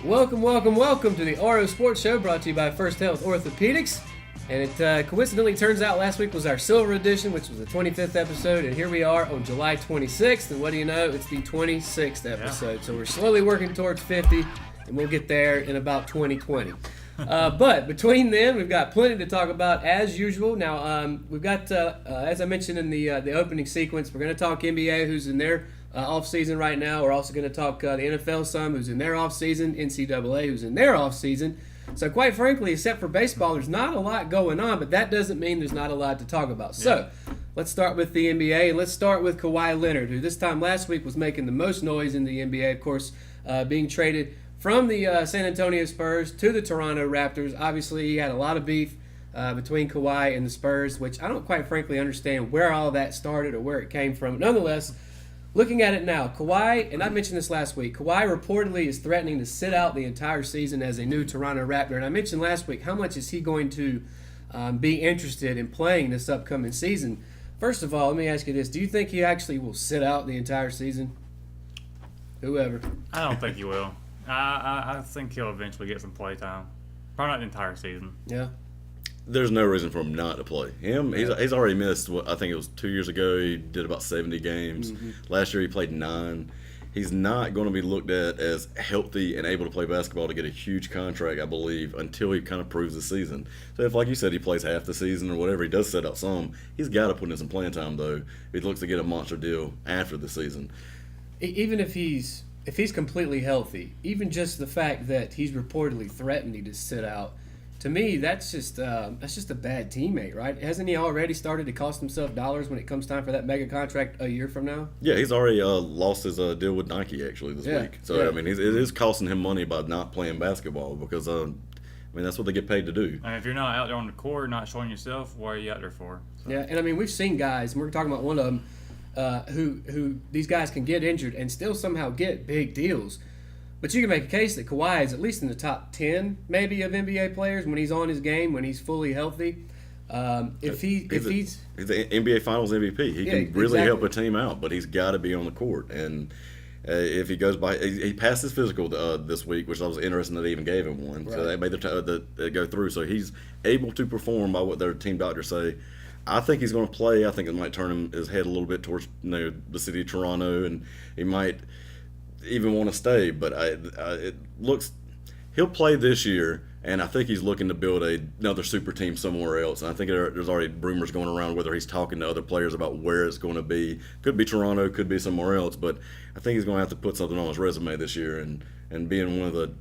Welcome to the RO Sports Show, brought to you by First Health Orthopedics. And it coincidentally turns out last week was our Silver Edition, which was the 25th episode, and here we are on July 26th, and what do you know, it's the 26th episode. Yeah. So we're slowly working towards 50, and we'll get there in about 2020. But between then, we've got plenty to talk about as usual. Now, we've got, as I mentioned in the opening sequence, we're going to talk NBA, who's in their off-season right now. We're also going to talk the NFL some, who's in their off-season, NCAA, who's in their off-season. So quite frankly, except for baseball, there's not a lot going on, but that doesn't mean there's not a lot to talk about. Yeah. So let's start with the NBA, and let's start with Kawhi Leonard, who this time last week was making the most noise in the NBA, of course, being traded from the San Antonio Spurs to the Toronto Raptors. Obviously, he had a lot of beef between Kawhi and the Spurs, which I don't quite frankly understand where all that started or where it came from. Nonetheless, looking at it now, Kawhi, and I mentioned this last week, Kawhi reportedly is threatening to sit out the entire season as a new Toronto Raptor. And I mentioned last week, how much is he going to be interested in playing this upcoming season? First of all, let me ask you this. Do you think he actually will sit out the entire season? Whoever. I don't think he will. I think he'll eventually get some play time. Probably not the entire season. Yeah. There's no reason for him not to play. He's already missed, I think it was 2 years ago, he did about 70 games. Mm-hmm. Last year he played 9. He's not going to be looked at as healthy and able to play basketball to get a huge contract, I believe, until he kind of proves the season. So if, like you said, he plays half the season or whatever, he does set out some, he's got to put in some playing time, though, if he looks to get a monster deal after the season. Even if he's completely healthy, even just the fact that he's reportedly threatening to sit out, to me, that's just a bad teammate, right? Hasn't he already started to cost himself dollars when it comes time for that mega contract a year from now? Yeah, he's already lost his deal with Nike actually this week. So I mean, it is costing him money by not playing basketball because that's what they get paid to do. I mean, if you're not out there on the court, not showing yourself, what are you out there for? So. Yeah, and I mean, we've seen guys, and we're talking about one of them, who these guys can get injured and still somehow get big deals. But you can make a case that Kawhi is at least in the top 10 maybe of NBA players when he's on his game, when he's fully healthy. He's the NBA Finals MVP. He can really help a team out, but he's got to be on the court. And if he goes by, he passed his physical this week, which I was interested that they even gave him one. Right. So they made the go through. So he's able to perform by what their team doctors say. I think he's going to play. I think it might turn his head a little bit towards the city of Toronto, and he might even want to stay, but it looks he'll play this year, and I think he's looking to build another super team somewhere else. And I think there's already rumors going around whether he's talking to other players about where it's going to be. Could be Toronto, could be somewhere else, but I think he's going to have to put something on his resume this year, and being one of the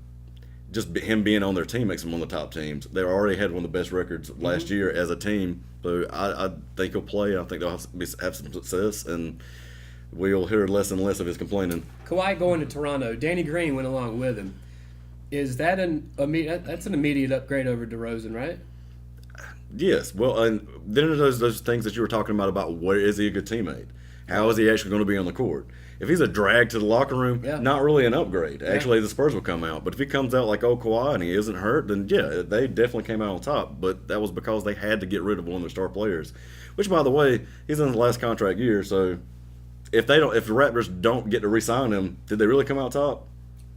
him being on their team makes him one of the top teams. They already had one of the best records last year as a team, so I think he'll play. I think they'll have some success, and we'll hear less and less of his complaining. Kawhi going to Toronto. Danny Green went along with him. Is that that's an immediate upgrade over DeRozan, right? Yes. Well, and then there's those things that you were talking about where is he a good teammate? How is he actually going to be on the court? If he's a drag to the locker room, not really an upgrade. Actually, the Spurs will come out. But if he comes out like Kawhi and he isn't hurt, then yeah, they definitely came out on top. But that was because they had to get rid of one of their star players. Which, by the way, he's in his last contract year, so if the Raptors don't get to re-sign him, did they really come out top?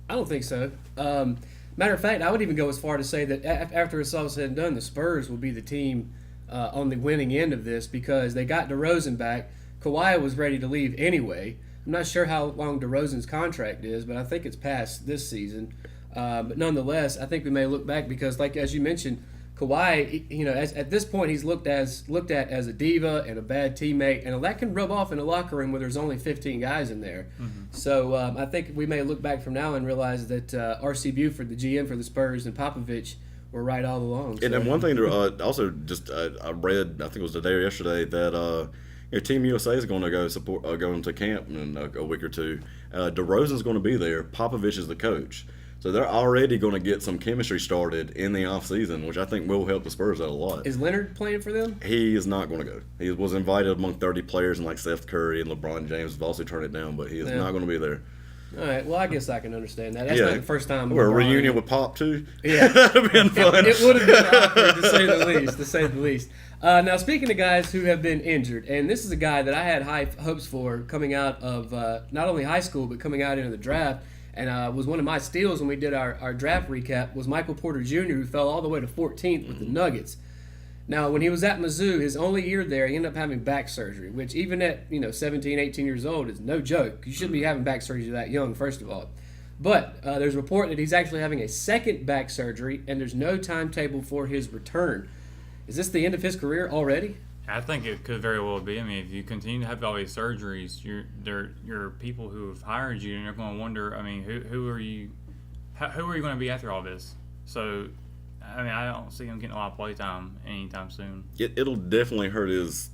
I don't think so. Matter of fact, I would even go as far to say that after it's all said and done, the Spurs will be the team on the winning end of this because they got DeRozan back. Kawhi was ready to leave anyway. I'm not sure how long DeRozan's contract is, but I think it's past this season. But nonetheless, I think we may look back because, like as you mentioned, Kawhi, at this point he's looked at as a diva and a bad teammate, and that can rub off in a locker room where there's only 15 guys in there. Mm-hmm. So I think we may look back from now and realize that R.C. Buford, the GM for the Spurs, and Popovich were right all along. So. And one thing to also just I read, I think it was today or yesterday, that Team USA is going to go going to camp in a week or two. DeRozan's going to be there. Popovich is the coach. So they're already going to get some chemistry started in the offseason, which I think will help the Spurs out a lot. Is Leonard playing for them? He is not going to go. He was invited among 30 players, and like Steph Curry and LeBron James have also turned it down, but he is not going to be there. All right. Well, I guess I can understand that. That's not the first time. Or a reunion with Pop, too? Yeah. That would have been fun. It would have been awkward, to say the least. Now, speaking of guys who have been injured, and this is a guy that I had high hopes for coming out of not only high school, but coming out into the draft, and was one of my steals when we did our draft recap, was Michael Porter Jr., who fell all the way to 14th with the Nuggets. Now, when he was at Mizzou, his only year there, he ended up having back surgery, which even at 17, 18 years old is no joke. You shouldn't be having back surgery that young, first of all. But there's a report that he's actually having a second back surgery, and there's no timetable for his return. Is this the end of his career already? I think it could very well be. I mean, if you continue to have all these surgeries, your people who have hired you, and they're going to wonder. I mean, who are you? Who are you going to be after all this? So, I mean, I don't see him getting a lot of play time anytime soon. It'll definitely hurt his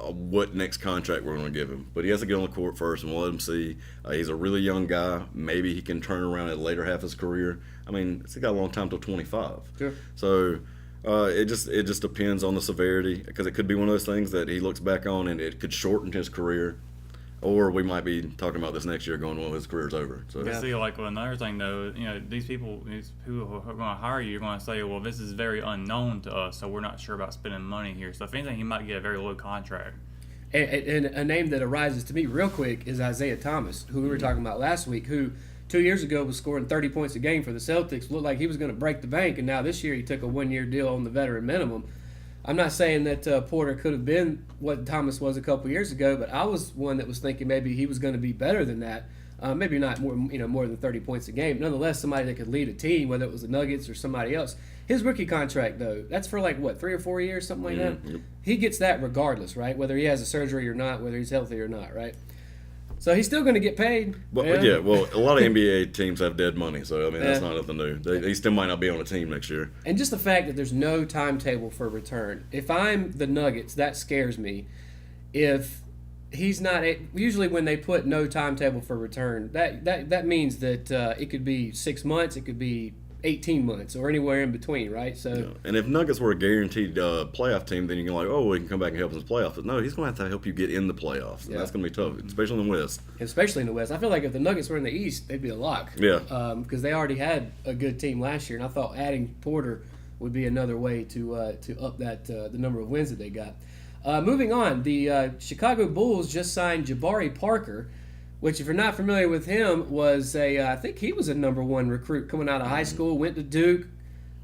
what next contract we're going to give him. But he has to get on the court first, and we'll let him see. He's a really young guy. Maybe he can turn around at the later half of his career. I mean, he's got a long time till 25. Sure. So it just depends on the severity, because it could be one of those things that he looks back on and it could shorten his career. Or we might be talking about this next year going, well, his career's over. So I see, like, another thing, though, these people who are going to hire you are going to say, well, this is very unknown to us, so we're not sure about spending money here. So if anything, he might get a very low contract. And a name that arises to me real quick is Isaiah Thomas, who we were talking about last week, who 2 years ago was scoring 30 points a game for the Celtics, looked like he was going to break the bank, and now this year he took a one-year deal on the veteran minimum. I'm not saying that Porter could have been what Thomas was a couple years ago, but I was one that was thinking maybe he was going to be better than that. Maybe not more than 30 points a game. Nonetheless, somebody that could lead a team, whether it was the Nuggets or somebody else. His rookie contract, though, that's for 3 or 4 years, something like that. Yep. He gets that regardless, right? Whether he has a surgery or not, whether he's healthy or not, right? So he's still going to get paid. Well, a lot of NBA teams have dead money, so I mean that's not nothing new. He still might not be on a team next year. And just the fact that there's no timetable for return. If I'm the Nuggets, that scares me. If he's not, usually when they put no timetable for return, that means that it could be 6 months, it could be 18 months, or anywhere in between, right? So, yeah. And if Nuggets were a guaranteed playoff team, then you're like, oh, we can come back and help us in the playoffs. But no, he's going to have to help you get in the playoffs. And that's going to be tough, especially in the West. Especially in the West. I feel like if the Nuggets were in the East, they'd be a lock. Yeah. Because they already had a good team last year, and I thought adding Porter would be another way to up that the number of wins that they got. Moving on, the Chicago Bulls just signed Jabari Parker, which, if you're not familiar with him, was I think he was a number one recruit coming out of high school, went to Duke.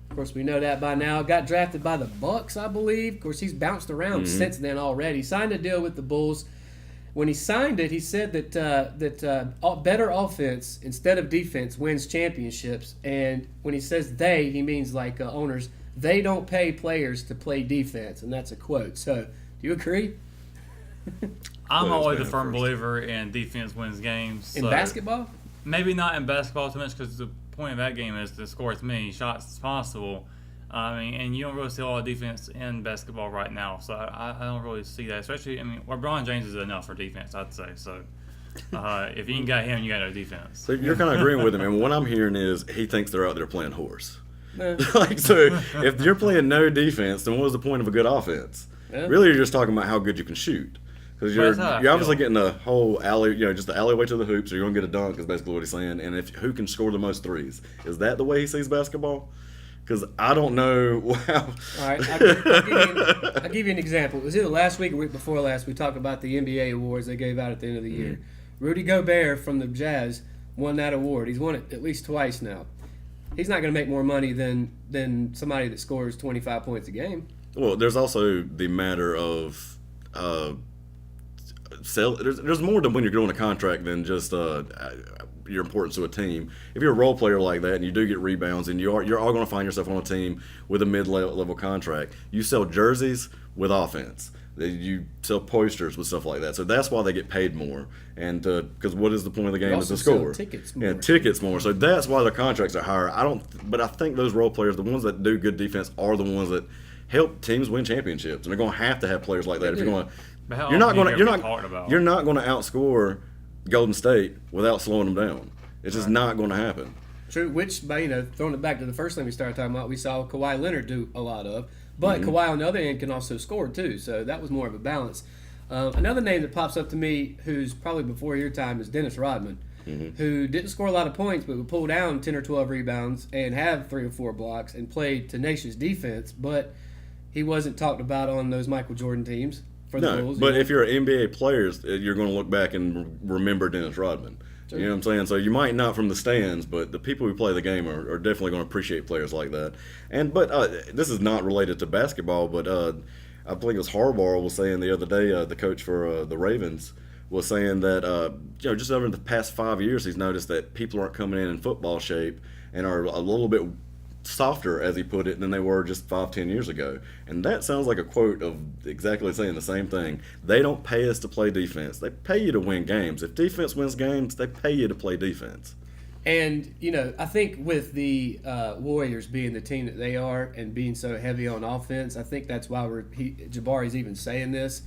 Of course, we know that by now. Got drafted by the Bucks, I believe. Of course, he's bounced around since then already. Signed a deal with the Bulls. When he signed it, he said that better offense instead of defense wins championships. And when he says they, he means like owners. They don't pay players to play defense, and that's a quote. So, do you agree? I'm always a firm believer in defense wins games. In basketball? Maybe not in basketball too much, because the point of that game is to score as many shots as possible. I mean, and you don't really see a lot of defense in basketball right now, so I don't really see that. Especially, I mean, LeBron James is enough for defense, I'd say. So if you ain't got him, you got no defense. So you're kind of agreeing with him, and what I'm hearing is he thinks they're out there playing horse. So if you're playing no defense, then what was the point of a good offense? Yeah. Really, you're just talking about how good you can shoot. Because you're obviously getting the whole alley, just the alleyway to the hoop, so you're going to get a dunk is basically what he's saying. And who can score the most threes? Is that the way he sees basketball? Because I don't know. Wow. All right, I'll give you an example. It was either last week or week before last we talked about the NBA awards they gave out at the end of the year. Rudy Gobert from the Jazz won that award. He's won it at least twice now. He's not going to make more money than somebody that scores 25 points a game. Well, there's also the matter of there's more to when you're doing a contract than just your importance to a team. If you're a role player like that and you do get rebounds and you're all going to find yourself on a team with a mid-level contract, you sell jerseys with offense. You sell posters with stuff like that. So that's why they get paid more. And because what is the point of the game is to score? Tickets more. Yeah, tickets more. So that's why their contracts are higher. But I think those role players, the ones that do good defense, are the ones that help teams win championships. And they're going to have players like that. If you're going to You're not going to outscore Golden State without slowing them down. It's just not going to happen. True. Which, throwing it back to the first thing we started talking about, we saw Kawhi Leonard do a lot of. But Kawhi on the other end can also score too. So that was more of a balance. Another name that pops up to me, who's probably before your time, is Dennis Rodman, who didn't score a lot of points, but would pull down 10 or 12 rebounds and have 3 or 4 blocks and played tenacious defense. But he wasn't talked about on those Michael Jordan teams. For the Bulls, but if you're an NBA player, you're going to look back and remember Dennis Rodman. You know what I'm saying? So you might not from the stands, but the people who play the game are definitely going to appreciate players like that. But this is not related to basketball, but I think it was Harbaugh was saying the other day, the coach for the Ravens was saying that just over the past 5 years, he's noticed that people aren't coming in football shape and are a little bit softer, as he put it, than they were just 5-10 years ago. And that sounds like a quote of exactly saying the same thing. They don't pay us to play defense. They pay you to win games. If defense wins games, they pay you to play defense. And, I think with the Warriors being the team that they are and being so heavy on offense, I think that's why Jabari's even saying this.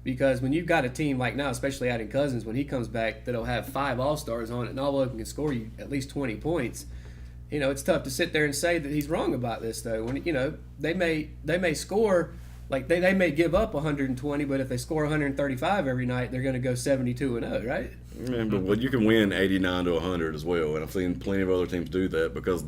Because when you've got a team like now, especially adding Cousins, when he comes back, that'll have 5 All-Stars on it, and all of them can score you at least 20 points. It's tough to sit there and say that he's wrong about this, though. When they may score, like they may give up 120, but if they score 135 every night, they're going to go 72-0, right? Yeah, but you can win 89 to 100 as well, and I've seen plenty of other teams do that because.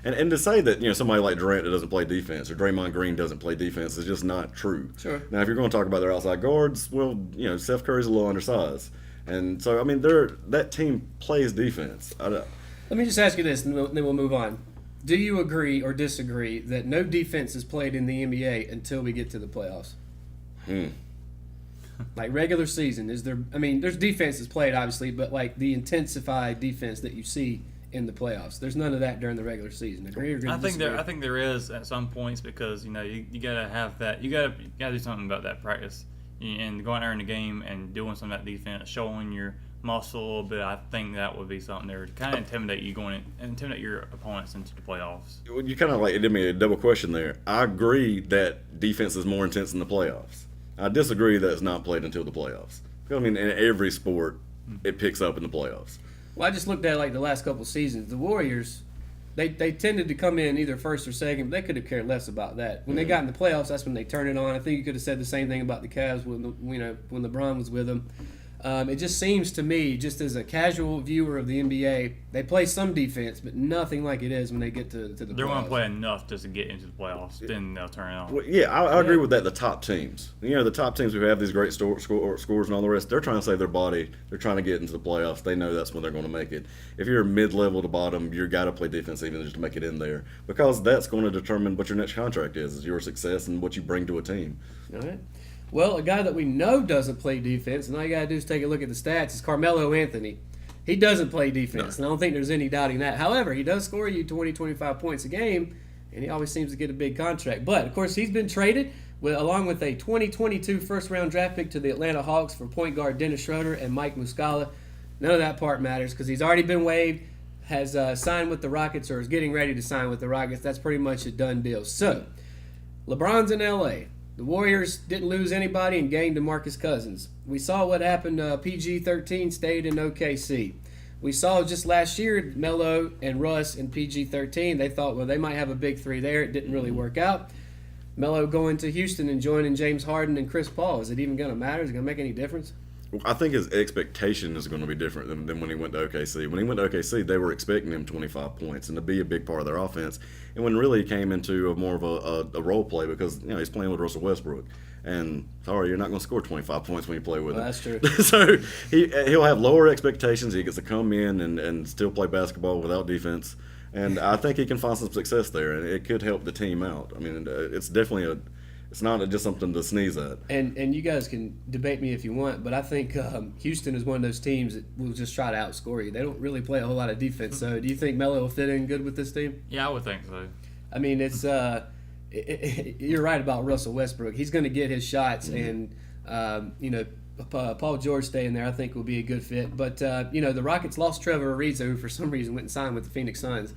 And to say that somebody like Durant that doesn't play defense or Draymond Green doesn't play defense is just not true. Sure. Now, if you're going to talk about their outside guards, well, Steph Curry's a little undersized, and so that team plays defense. Let me just ask you this, and then we'll move on. Do you agree or disagree that no defense is played in the NBA until we get to the playoffs? Like regular season, is there? There's defenses played obviously, but like the intensified defense that you see in the playoffs. There's none of that during the regular season. Agree or disagree? I think there is at some points because you gotta have that. You gotta do something about that practice and going there in the game and doing some of that defense, showing your muscle a little bit. I think that would be something there to kind of intimidate your opponents into the playoffs. You kind of did me a double question there. I agree that defense is more intense in the playoffs. I disagree that it's not played until the playoffs. In every sport, it picks up in the playoffs. Well, I just looked at the last couple seasons. The Warriors, they tended to come in either first or second, but they could have cared less about that. When they got in the playoffs, that's when they turned it on. I think you could have said the same thing about the Cavs when LeBron was with them. It just seems to me, just as a casual viewer of the NBA, they play some defense, but nothing like it is when they get to the playoffs. They're going to play enough just to get into the playoffs, then they'll turn it on. Well, yeah, I agree with that. The top teams, the top teams who have these great scores and all the rest, they're trying to save their body. They're trying to get into the playoffs. They know that's when they're going to make it. If you're mid-level to bottom, you've got to play defense even just to make it in there because that's going to determine what your next contract is your success and what you bring to a team. All right. Well, a guy that we know doesn't play defense, and all you got to do is take a look at the stats, is Carmelo Anthony. He doesn't play defense, and I don't think there's any doubting that. However, he does score you 20, 25 points a game, and he always seems to get a big contract. But, of course, he's been traded along with a 2022 first-round draft pick to the Atlanta Hawks for point guard Dennis Schroeder and Mike Muscala. None of that part matters because he's already been waived, has signed with the Rockets or is getting ready to sign with the Rockets. That's pretty much a done deal. So, LeBron's in L.A., the Warriors didn't lose anybody and gained DeMarcus Cousins. We saw what happened. PG-13 stayed in OKC. We saw just last year Melo and Russ in PG-13. They thought, they might have a big three there. It didn't really work out. Melo going to Houston and joining James Harden and Chris Paul. Is it even going to matter? Is it going to make any difference? I think his expectation is going to be different than when he went to OKC. When he went to OKC, they were expecting him 25 points and to be a big part of their offense. And when really he came into more of a role play because he's playing with Russell Westbrook. And sorry, you're not going to score 25 points when you play with him. That's true. So he'll have lower expectations. He gets to come in and still play basketball without defense. And I think he can find some success there, and it could help the team out. It's definitely it's not just something to sneeze at. And you guys can debate me if you want, but I think Houston is one of those teams that will just try to outscore you. They don't really play a whole lot of defense. So do you think Melo will fit in good with this team? Yeah, I would think so. It's you're right about Russell Westbrook. He's going to get his shots, and Paul George staying there I think will be a good fit. But the Rockets lost Trevor Ariza, who for some reason went and signed with the Phoenix Suns.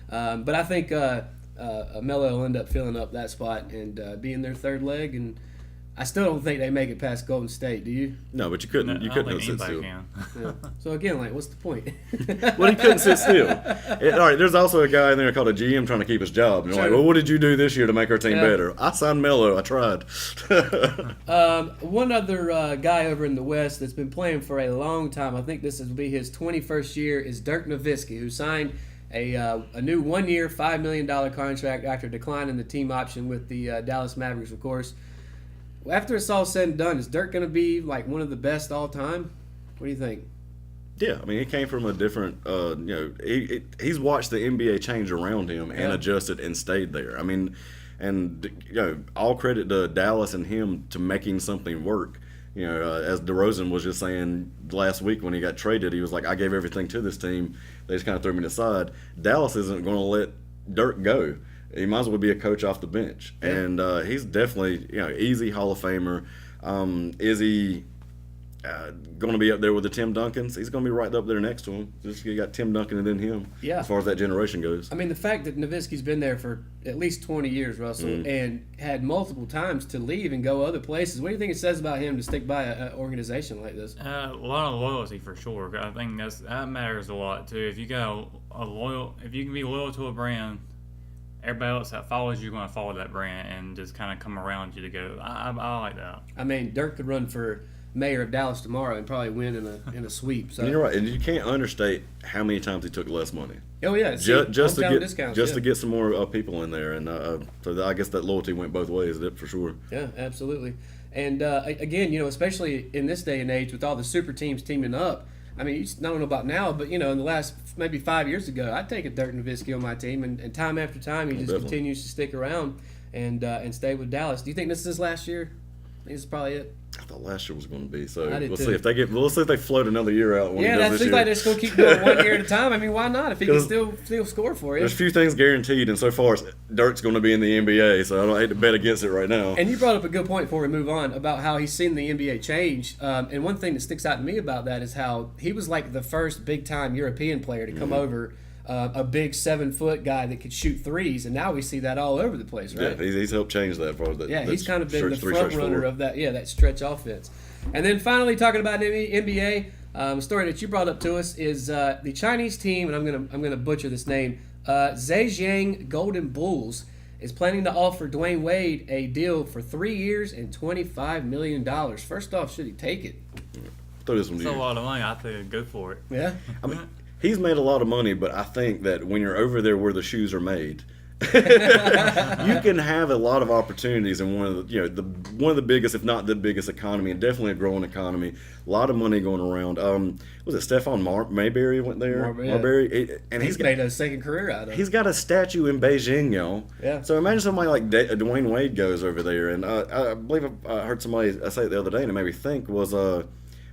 But I think Melo will end up filling up that spot and being their third leg, and I still don't think they make it past Golden State. Do you? No, but you couldn't. You couldn't sit still. Yeah. So again, what's the point? Well, he couldn't sit still. All right, there's also a guy in there called a GM trying to keep his job. And you're like, what did you do this year to make our team better? I signed Melo. I tried. One other guy over in the West that's been playing for a long time, I think this will be his 21st year, is Dirk Nowitzki, who signed a new 1-year, $5 million contract after declining the team option with the Dallas Mavericks, of course. After it's all said and done, is Dirk going to be one of the best all time? What do you think? Yeah, I mean, he came from a different, he's watched the NBA change around him and adjusted and stayed there. I mean, and, all credit to Dallas and him to making something work. As DeRozan was just saying last week when he got traded, he was like, I gave everything to this team. They just kind of threw me aside. Dallas isn't going to let Dirk go. He might as well be a coach off the bench. Yeah. And he's definitely, easy Hall of Famer. Is he going to be up there with the Tim Duncans? He's going to be right up there next to him. Just you got Tim Duncan and then him. Yeah. As far as that generation goes. I mean, the fact that Nowitzki's been there for at least 20 years, Russell, and had multiple times to leave and go other places. What do you think it says about him to stick by an organization like this? A lot of loyalty for sure. I think that matters a lot too. If you got if you can be loyal to a brand, everybody else that follows you going to follow that brand and just kind of come around you to go. I like that. I mean, Dirk could run for mayor of Dallas tomorrow and probably win in a sweep. So you're right, and you can't understate how many times he took less money. Oh yeah, just to get some more people in there, and so I guess that loyalty went both ways, for sure. Yeah, absolutely. And again, especially in this day and age with all the super teams teaming up. I mean, I don't know about now, but in the last maybe 5 years ago, I'd take a Dirk Nowitzki on my team, and time after time, he just continues to stick around and stay with Dallas. Do you think this is his last year? I think this is probably it. I thought last year was going to be. So let's see if they float another year out. That seems like they're just going to keep going 1 year at a time. I mean, why not? If he can still score for you. There's a few things guaranteed, and so far Dirk's going to be in the NBA. So I don't hate to bet against it right now. And you brought up a good point before we move on about how he's seen the NBA change. And one thing that sticks out to me about that is how he was like the first big time European player to come over. A big 7-foot guy that could shoot threes, and now we see that all over the place, right? Yeah, he's helped change that part of that. Yeah, he's kind of been the front runner of that. Yeah, that stretch offense. And then finally, talking about NBA, a story that you brought up to us is the Chinese team, and I'm gonna butcher this name. Zhejiang Golden Bulls is planning to offer Dwayne Wade a deal for 3 years and $25 million. First off, should he take it? It's a lot of money. I think go for it. Yeah. I mean, he's made a lot of money, but I think that when you're over there where the shoes are made, you can have a lot of opportunities in one of the biggest, if not the biggest economy, and definitely a growing economy. A lot of money going around. Was it Stephon Marbury went there? Marbury, and he's made a second career out of it. He's got a statue in Beijing, y'all. Yeah. So imagine somebody like Dwayne Wade goes over there, and I believe I heard somebody say it the other day, and it made me think was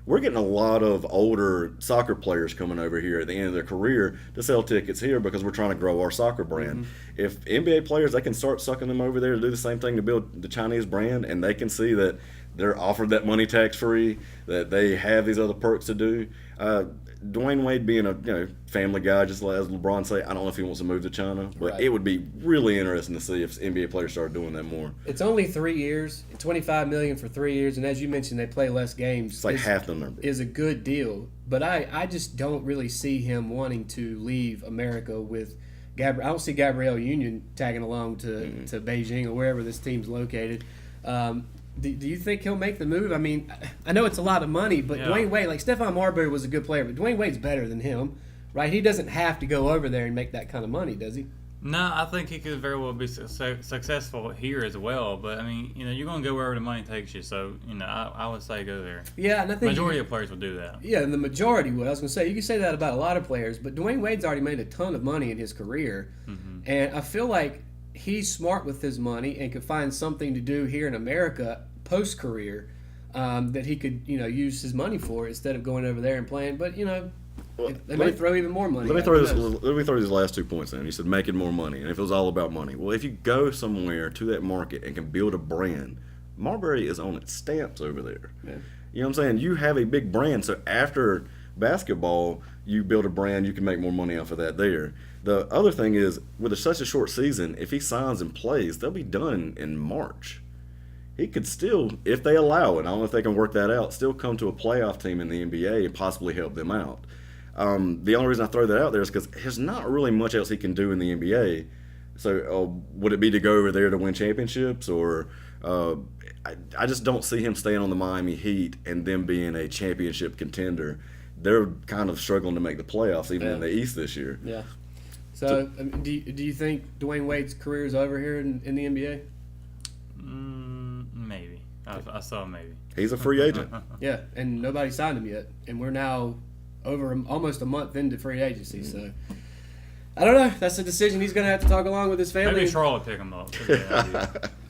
we're getting a lot of older soccer players coming over here at the end of their career to sell tickets here because we're trying to grow our soccer brand. Mm-hmm. If NBA players, they can start sucking them over there to do the same thing to build the Chinese brand, and they can see that they're offered that money tax-free, that they have these other perks to do. Dwayne Wade being a family guy, just as LeBron say, I don't know if he wants to move to China, but It would be really interesting to see if NBA players start doing that more. It's only 3 years, $25 million for 3 years, and as you mentioned, they play less games. It's like half the number. Is a good deal, but I just don't really see him wanting to leave America with I don't see Gabrielle Union tagging along to Beijing or wherever this team's located. Do you think he'll make the move? I mean, I know it's a lot of money, but Dwayne Wade, like Stephon Marbury was a good player, but Dwayne Wade's better than him, right? He doesn't have to go over there and make that kind of money, does he? No, I think he could very well be successful here as well. But, I mean, you're going to go wherever the money takes you. So, I would say go there. Yeah, and I think majority of players will do that. Yeah, and the majority would. I was going to say, you can say that about a lot of players, but Dwayne Wade's already made a ton of money in his career. Mm-hmm. And I feel like he's smart with his money and could find something to do here in America post-career that he could, use his money for instead of going over there and playing. But, they may throw even more money. Let me throw these last 2 points in. You said making more money, and if it was all about money. Well, if you go somewhere to that market and can build a brand, Marbury is on its stamps over there. Yeah. You know what I'm saying? You have a big brand, so after basketball, you build a brand, you can make more money off of that there. The other thing is, with such a short season, if he signs and plays, they'll be done in March. He could still, if they allow it, I don't know if they can work that out, still come to a playoff team in the NBA and possibly help them out. The only reason I throw that out there is because there's not really much else he can do in the NBA. So would it be to go over there to win championships? Or I just don't see him staying on the Miami Heat and them being a championship contender. They're kind of struggling to make the playoffs even in the East this year. Yeah. So do you think Dwayne Wade's career is over here in the NBA? Maybe. I saw maybe. He's a free agent. Yeah, and nobody signed him yet. And we're now over almost a month into free agency. So I don't know. That's a decision he's going to have to talk along with his family. Maybe Charlotte pick him up.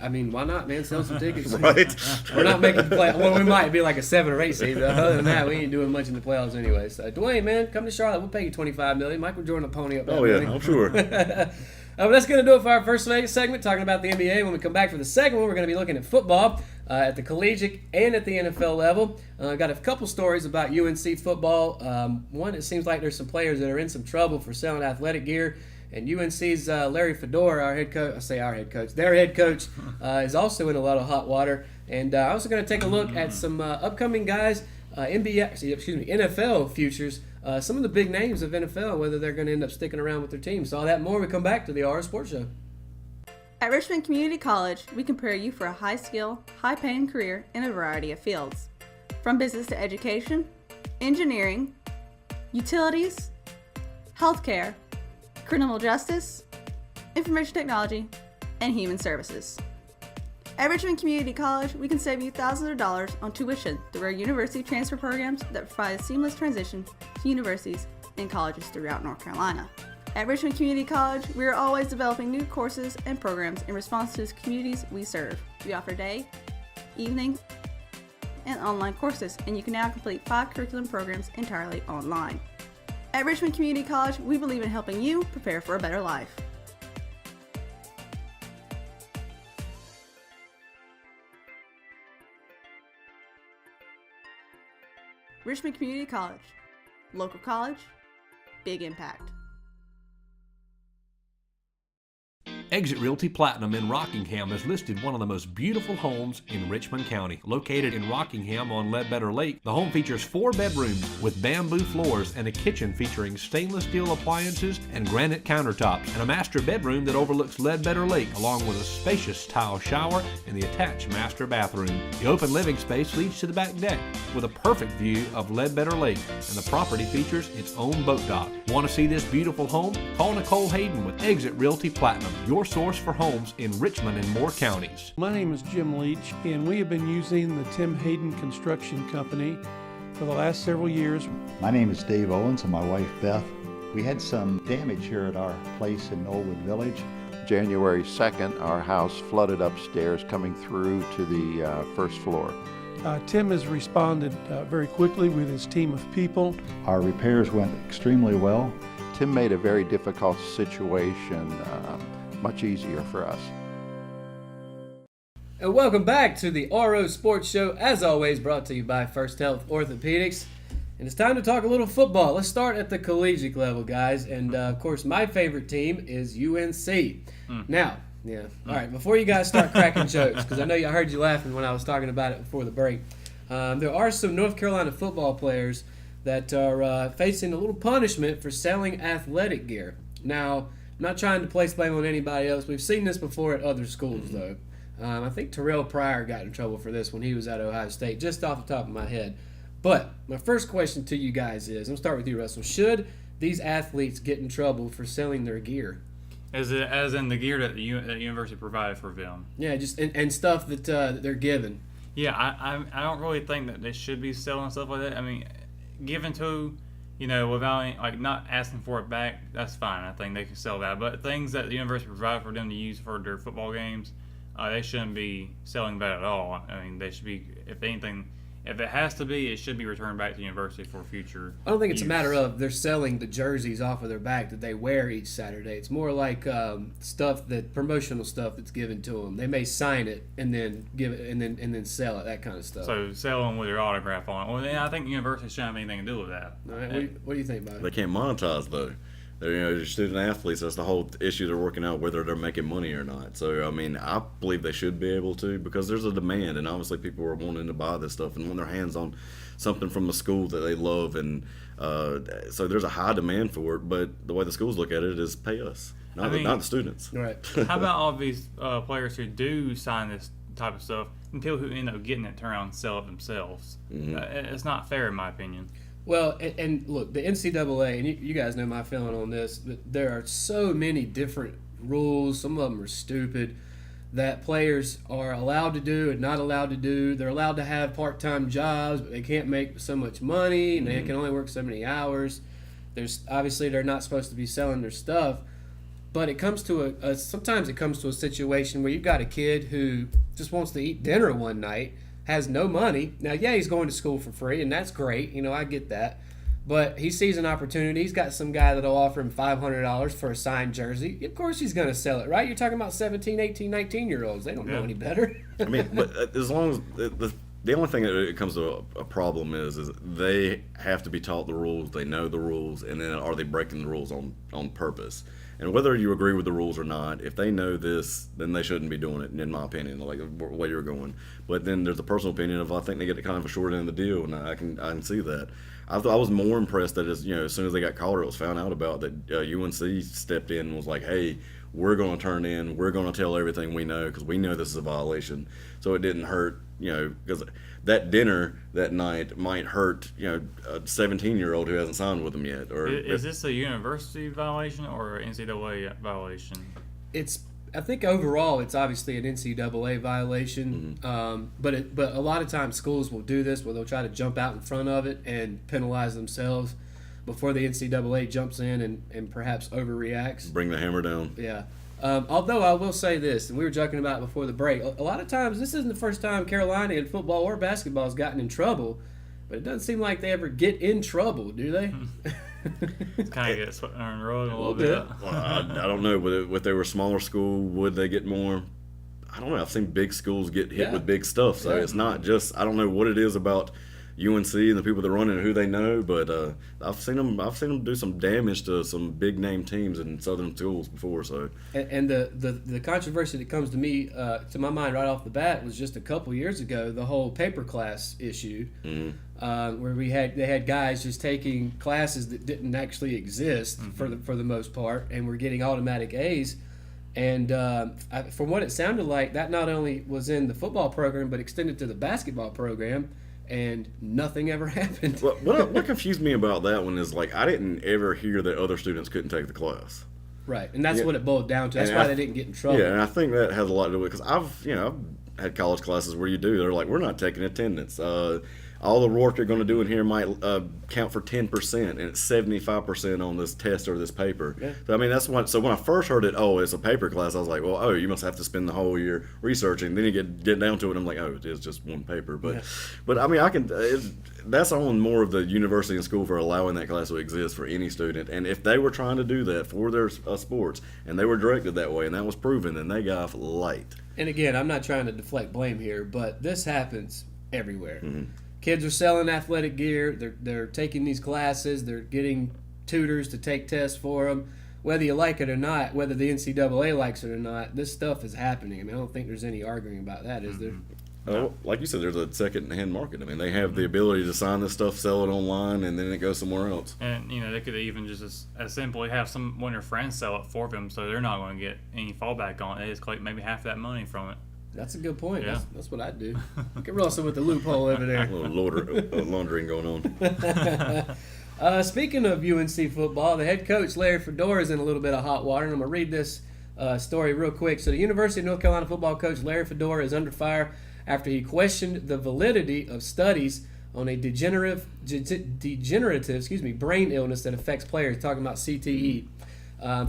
I mean, why not, man? Sell some tickets. Right. We're not making the playoffs. Well, we might be like a 7 or 8 seed, but other than that, we ain't doing much in the playoffs anyway. So, Dwayne, man, come to Charlotte. We'll pay you $25 million. Michael Jordan will pony up that money. I'm sure. But that's going to do it for our first segment, talking about the NBA. When we come back for the second one, we're going to be looking at football at the collegiate and at the NFL level. Got a couple stories about UNC football. One, it seems like there's some players that are in some trouble for selling athletic gear. And UNC's Larry Fedora, their head coach, is also in a lot of hot water. And also going to take a look at some upcoming guys, NFL futures. Some of the big names of NFL, whether they're going to end up sticking around with their teams. So all that more, we come back to the RO Sports Show. At Richmond Community College, we can prepare you for a high-skill, high-paying career in a variety of fields. From business to education, engineering, utilities, healthcare, criminal justice, information technology, and human services. At Richmond Community College, we can save you thousands of dollars on tuition through our university transfer programs that provide a seamless transition to universities and colleges throughout North Carolina. At Richmond Community College, we are always developing new courses and programs in response to the communities we serve. We offer day, evening, and online courses, and you can now complete 5 curriculum programs entirely online. At Richmond Community College, we believe in helping you prepare for a better life. Richmond Community College. Local college, big impact. Exit Realty Platinum in Rockingham has listed one of the most beautiful homes in Richmond County. Located in Rockingham on Ledbetter Lake, the home features 4 bedrooms with bamboo floors and a kitchen featuring stainless steel appliances and granite countertops, and a master bedroom that overlooks Ledbetter Lake, along with a spacious tile shower and the attached master bathroom. The open living space leads to the back deck with a perfect view of Ledbetter Lake, and the property features its own boat dock. Want to see this beautiful home? Call Nicole Hayden with Exit Realty Platinum, your source for homes in Richmond and Moore counties. My name is Jim Leach, and we have been using the Tim Hayden Construction Company for the last several years. My name is Dave Owens and my wife Beth. We had some damage here at our place in Knollwood Village. January 2nd, our house flooded upstairs coming through to the first floor. Tim has responded very quickly with his team of people. Our repairs went extremely well. Tim made a very difficult situation much easier for us. And welcome back to the RO Sports Show, as always brought to you by First Health Orthopedics. And it's time to talk a little football. Let's start at the collegiate level, guys. And, of course, my favorite team is UNC. Now, all right, before you guys start cracking jokes, because I know I heard you laughing when I was talking about it before the break, there are some North Carolina football players that are facing a little punishment for selling athletic gear. Now, I'm not trying to place blame on anybody else. We've seen this before at other schools, though. I think Terrell Pryor got in trouble for this when he was at Ohio State, just off the top of my head. But my first question to you guys is, I'm going to start with you, Russell. Should these athletes get in trouble for selling their gear? As in the gear that the university provided for them? Yeah, just and stuff that they're given. Yeah, I don't really think that they should be selling stuff like that. I mean, given to, without not asking for it back, that's fine. I think they can sell that. But things that the university provided for them to use for their football games, they shouldn't be selling that at all. I mean, they should be, if anything, if it has to be, it should be returned back to the university for future I don't think it's use. a matter of they're selling the jerseys off of their back that they wear each Saturday. It's more like promotional stuff that's given to them. They may sign it and then give it and then sell it, that kind of stuff. So sell them with their autograph on it. Well, then I think the university shouldn't have anything to do with that. All right, what do you think about it? They can't monetize, though. They're student athletes. That's the whole issue they're working out, whether they're making money or not. So, I mean, I believe they should be able to, because there's a demand, and obviously people are wanting to buy this stuff and want their hands on something from a school that they love. And so there's a high demand for it, but the way the schools look at it is pay us, not the students. Right. How about all these players who do sign this type of stuff until who end up getting it turn around and sell it themselves? Mm-hmm. It's not fair, in my opinion. Well, and look, the NCAA, and you guys know my feeling on this, but there are so many different rules. Some of them are stupid that players are allowed to do and not allowed to do. They're allowed to have part-time jobs, but they can't make so much money, and they can only work so many hours. Obviously they're not supposed to be selling their stuff, but it comes to sometimes it comes to a situation where you've got a kid who just wants to eat dinner one night, has no money. Now, yeah, he's going to school for free, and that's great. I get that. But he sees an opportunity. He's got some guy that'll offer him $500 for a signed jersey. Of course he's going to sell it, right? You're talking about 17, 18, 19-year-olds. They don't know any better. I mean, but as long as the only thing that it comes to a problem is they have to be taught the rules, they know the rules, and then are they breaking the rules on purpose? And whether you agree with the rules or not, if they know this, then they shouldn't be doing it, in my opinion, like the way you're going. But then there's a personal opinion of I think they get kind of a short end of the deal, and I can see that. I was more impressed that as soon as they got called, it was found out about that UNC stepped in and was like, hey, we're going to turn in, we're going to tell everything we know because we know this is a violation. So it didn't hurt, because that dinner that night might hurt, a 17-year-old who hasn't signed with them yet. Or is this a university violation or an NCAA violation? I think overall it's obviously an NCAA violation, but a lot of times schools will do this where they'll try to jump out in front of it and penalize themselves before the NCAA jumps in and perhaps overreacts. Bring the hammer down. Yeah. Although I will say this, and we were joking about it before the break, a lot of times this isn't the first time Carolina in football or basketball has gotten in trouble, but it doesn't seem like they ever get in trouble, do they? It's kind of gets swept under the rug a little bit. Well, I don't know. If they were a smaller school, would they get more? I don't know. I've seen big schools get hit with big stuff, so it's not just. I don't know what it is about UNC and the people that run it and who they know, but I've seen them do some damage to some big name teams in Southern schools before. So and the controversy that comes to me to my mind right off the bat was just a couple years ago, the whole paper class issue, where they had guys just taking classes that didn't actually exist for the most part, and were getting automatic A's. And from what it sounded like, that not only was in the football program but extended to the basketball program. And nothing ever happened. What confused me about that one is I didn't ever hear that other students couldn't take the class. Right, and that's what it boiled down to. That's why they didn't get in trouble. Yeah, and I think that has a lot to do with it because I've had college classes where they're like, we're not taking attendance. All the work you're going to do in here might count for 10%, and it's 75% on this test or this paper. Yeah. So, I mean, that's what. So when I first heard it, it's a paper class, I was like, well, you must have to spend the whole year researching. Then you get down to it, and I'm like, it is just one paper. But I mean, that's on more of the university and school for allowing that class to exist for any student. And if they were trying to do that for their sports, and they were directed that way, and that was proven, then they got off light. And again, I'm not trying to deflect blame here, but this happens everywhere. Kids are selling athletic gear. They're taking these classes. They're getting tutors to take tests for them. Whether you like it or not, whether the NCAA likes it or not, this stuff is happening. I mean, I don't think there's any arguing about that, is there? Like you said, there's a second-hand market. I mean, they have the ability to sign this stuff, sell it online, and then it goes somewhere else. And, they could even just as simply have one of their friends sell it for them, so they're not going to get any fallback on it. They just collect maybe half that money from it. That's a good point. Yeah. That's what I'd do. Get Russell with the loophole over there. A little laundering going on. Speaking of UNC football, the head coach, Larry Fedora, is in a little bit of hot water, and I'm going to read this story real quick. So the University of North Carolina football coach, Larry Fedora, is under fire after he questioned the validity of studies on a degenerative brain illness that affects players, talking about CTE.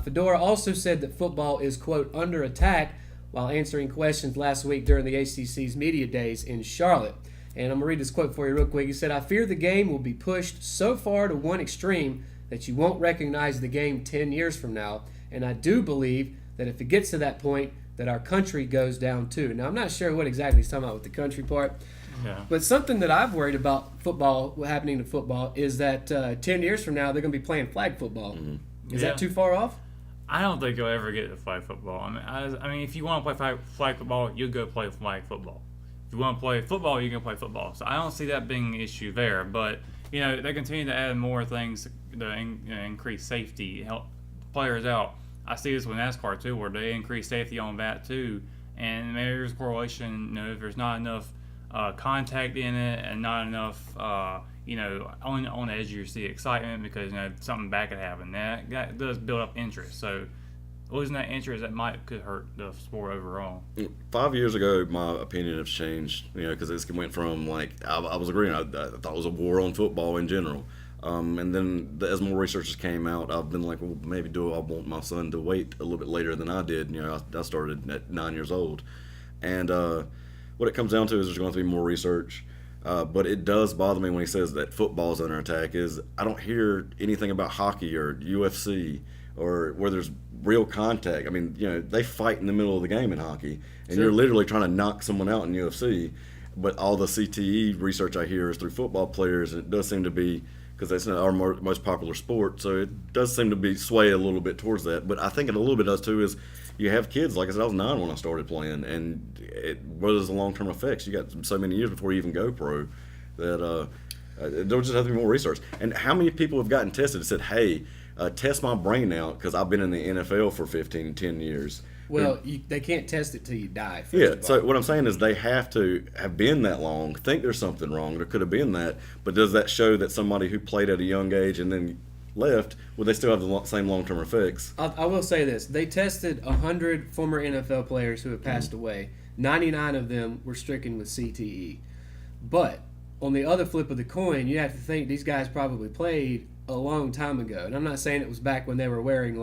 Fedora also said that football is, quote, under attack while answering questions last week during the ACC's media days in Charlotte. And I'm going to read this quote for you real quick. He said, "I fear the game will be pushed so far to one extreme that you won't recognize the game 10 years from now. And I do believe that if it gets to that point, that our country goes down too." Now, I'm not sure what exactly he's talking about with the country part. Yeah. But something that I've worried about football, what happening to football, is that 10 years from now, they're going to be playing flag football. Is that too far off? I don't think you'll ever get to flag football. I mean, if you want to play flag football, you'll go play flag football. If you want to play football, you can play football. So I don't see that being an issue there. But they continue to add more things to increase safety, help players out. I see this with NASCAR too, where they increase safety on that too. And maybe there's a correlation. If there's not enough contact in it and not enough, on the edge you see excitement because something bad could happen. That does build up interest. So losing that interest that could hurt the sport overall. 5 years ago, my opinion has changed, because it went from I was agreeing, I thought it was a war on football in general. And then as more researchers came out, I've been like, well, maybe I want my son to wait a little bit later than I did. I started at 9 years old. And what it comes down to is there's going to be more research. But it does bother me when he says that football's under attack. I don't hear anything about hockey or UFC or where there's real contact. I mean, they fight in the middle of the game in hockey, and you're literally trying to knock someone out in UFC. But all the CTE research I hear is through football players, and it does seem to be, because that's not our most popular sport, so it does seem to be sway a little bit towards that. But I think it a little bit does too is you have kids, like I said, I was 9 when I started playing, and what is the long-term effects? You got so many years before you even go pro that there'll just have to be more research. And how many people have gotten tested and said, hey, test my brain out because I've been in the NFL for 10 years. Well, they can't test it till you die. So what I'm saying is they have to have been that long, think there's something wrong. There could have been that, but does that show that somebody who played at a young age and then left, would they still have the same long-term effects? I will say this. They tested 100 former NFL players who have passed away. 99 of them were stricken with CTE. But on the other flip of the coin, you have to think these guys probably played a long time ago. And I'm not saying it was back when they were wearing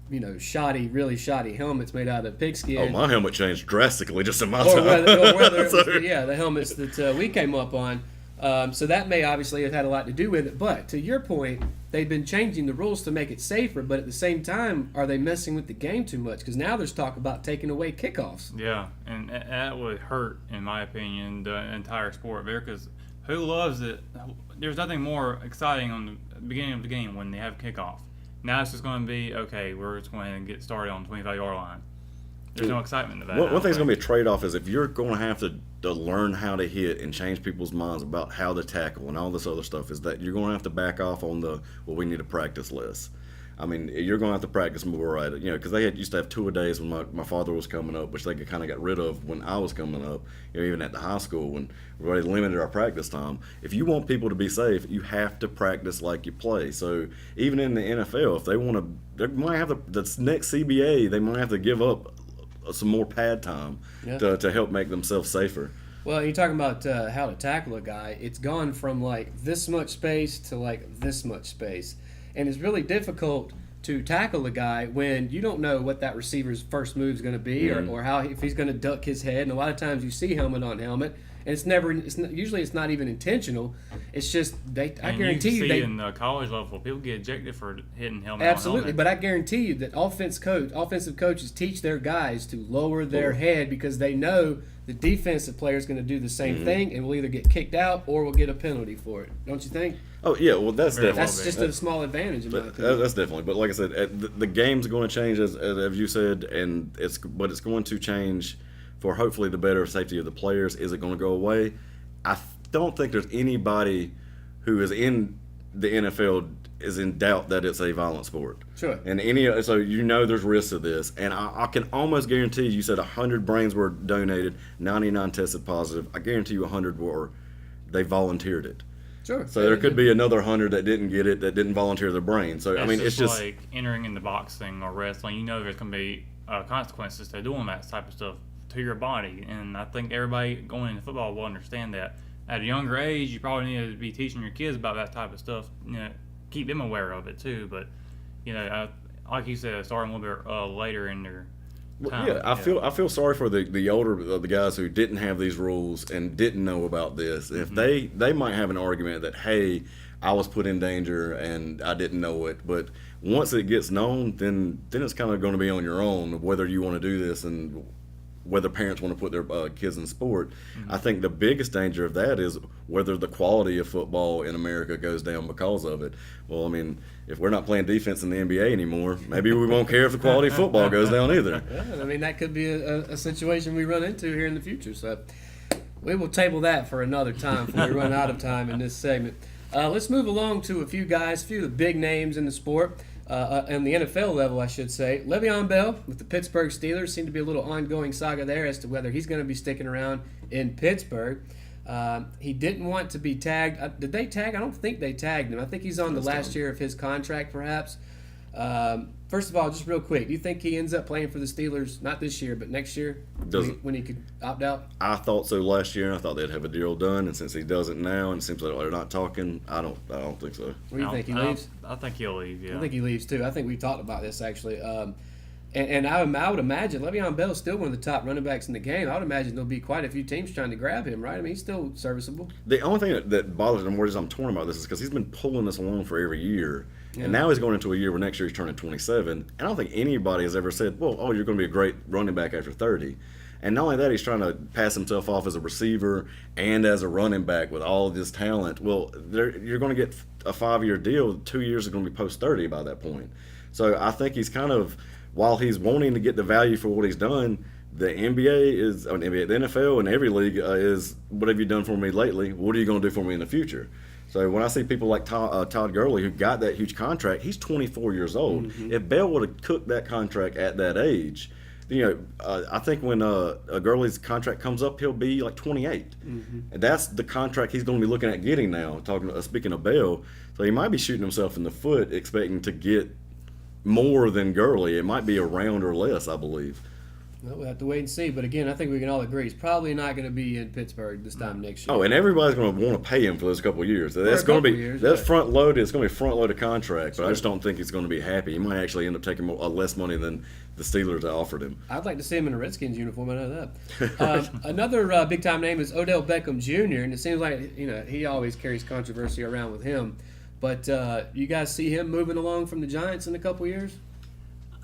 really shoddy helmets made out of pigskin. Oh, my helmet changed drastically just in my time. Whether it was the helmets that we came up on. So that may obviously have had a lot to do with it. But to your point, they've been changing the rules to make it safer. But at the same time, are they messing with the game too much? Because now there's talk about taking away kickoffs. Yeah, and that would hurt, in my opinion, the entire sport there. Because who loves it? There's nothing more exciting on the beginning of the game when they have kickoff. Now it's just going to be, okay, we're just going to get started on the 25-yard line. There's no excitement to that. One thing's going to be a trade-off is if you're going to have to learn how to hit and change people's minds about how to tackle and all this other stuff, is that you're going to have to back off on we need to practice less. I mean, you're going to have to practice more, right? Because they used to have 2-a-days when my father was coming up, which they kind of got rid of when I was coming up, even at the high school when they limited our practice time. If you want people to be safe, you have to practice like you play. So even in the NFL, if they want to, they might have the next CBA, they might have to give up some more pad time to help make themselves safer. Well, you're talking about how to tackle a guy. It's gone from this much space to this much space. And it's really difficult to tackle a guy when you don't know what that receiver's first move is going to be or how if he's going to duck his head. And a lot of times you see helmet on helmet, and usually it's not even intentional. It's just I guarantee you in the college level, people get ejected for hitting helmet. Absolutely, on helmet. but I guarantee you that offensive coaches teach their guys to lower their head because they know the defensive player is going to do the same thing and will either get kicked out or will get a penalty for it. Don't you think? Oh yeah, well that's just a small advantage in my opinion. That's definitely. But like I said, the game's going to change as you said, and it's going to change for hopefully the better safety of the players. Is it going to go away? I don't think there's anybody who is in the NFL is in doubt that it's a violent sport. Sure. And so there's risks to this, and I can almost guarantee you said 100 brains were donated, 99 tested positive. I guarantee you 100 they volunteered it. Sure. So there could be another 100 that didn't get it, that didn't volunteer their brain. So it's just like entering into boxing or wrestling. There's going to be consequences to doing that type of stuff to your body, and I think everybody going into football will understand that. At a younger age, you probably need to be teaching your kids about that type of stuff. Keep them aware of it too. But like you said, starting a little bit later in their time. I feel sorry for the older the guys who didn't have these rules and didn't know about this. If they might have an argument that, hey, I was put in danger and I didn't know it. But once it gets known, then it's kind of going to be on your own whether you want to do this and whether parents want to put their kids in sport. I think the biggest danger of that is whether the quality of football in America goes down because of it. Well, I mean, if we're not playing defense in the NBA anymore, maybe we won't care if the quality of football goes down either. Yeah, I mean, that could be a situation we run into here in the future. So we will table that for another time before we run out of time in this segment. Let's move along to a few of the big names in the sport. On the NFL level, I should say. Le'Veon Bell with the Pittsburgh Steelers. Seemed to be a little ongoing saga there as to whether he's going to be sticking around in Pittsburgh. He didn't want to be tagged. Did they tag? I don't think they tagged him. I think he's on the last year of his contract, perhaps. First of all, just real quick, do you think he ends up playing for the Steelers, not this year, but next year, when he could opt out? I thought so last year, and I thought they'd have a deal done. And since he doesn't now, and it seems like they're not talking, I don't think so. What do you think? He leaves? I think he'll leave. Yeah. I think he leaves too. I think we talked about this actually. And I would imagine Le'Veon Bell is still one of the top running backs in the game. I would imagine there'll be quite a few teams trying to grab him, right? I mean, he's still serviceable. The only thing that bothers me more is I'm torn about this is because he's been pulling this along for every year. And now he's going into a year where next year he's turning 27. And I don't think anybody has ever said, well, you're going to be a great running back after 30. And not only that, he's trying to pass himself off as a receiver and as a running back with all of this talent. Well, you're going to get a 5-year deal. 2 years is going to be post-30 by that point. So I think he's kind of, while he's wanting to get the value for what he's done, the NFL and every league is, what have you done for me lately? What are you going to do for me in the future? So when I see people like Todd Gurley, who got that huge contract, he's 24 years old. Mm-hmm. If Bell would have cooked that contract at that age, I think when Gurley's contract comes up, he'll be like 28. Mm-hmm. And that's the contract he's going to be looking at getting now, speaking of Bell. So he might be shooting himself in the foot expecting to get more than Gurley. It might be a round or less, I believe. Well, we'll have to wait and see. But again, I think we can all agree he's probably not going to be in Pittsburgh this time next year. Oh, and everybody's going to want to pay him for those couple of years. That's going to be front loaded. It's going to be a front loaded contract. But I just don't think he's going to be happy. He might actually end up taking less money than the Steelers offered him. I'd like to see him in a Redskins uniform. I know that. Another big time name is Odell Beckham Jr. And it seems like he always carries controversy around with him. But you guys see him moving along from the Giants in a couple years?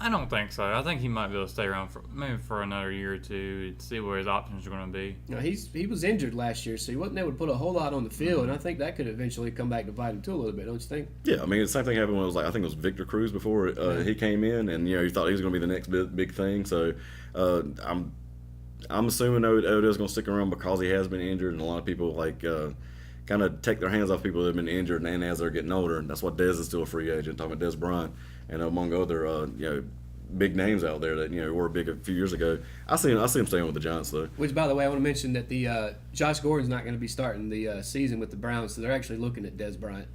I don't think so. I think he might be able to stay around for another year or two to see where his options are going to be. He was injured last year, so he wasn't able to put a whole lot on the field, and I think that could eventually come back to bite him too a little bit, don't you think? Yeah, I mean, the same thing happened when I think it was Victor Cruz before he came in, and he thought he was going to be the next big thing. So I'm assuming Odell's going to stick around because he has been injured, and a lot of people kind of take their hands off people that have been injured, and as they're getting older, and that's why Dez is still a free agent. Talking about Dez Bryant, and among other big names out there that were big a few years ago. I see him staying with the Giants though. Which, by the way, I want to mention that the Josh Gordon's not going to be starting the season with the Browns, so they're actually looking at Dez Bryant.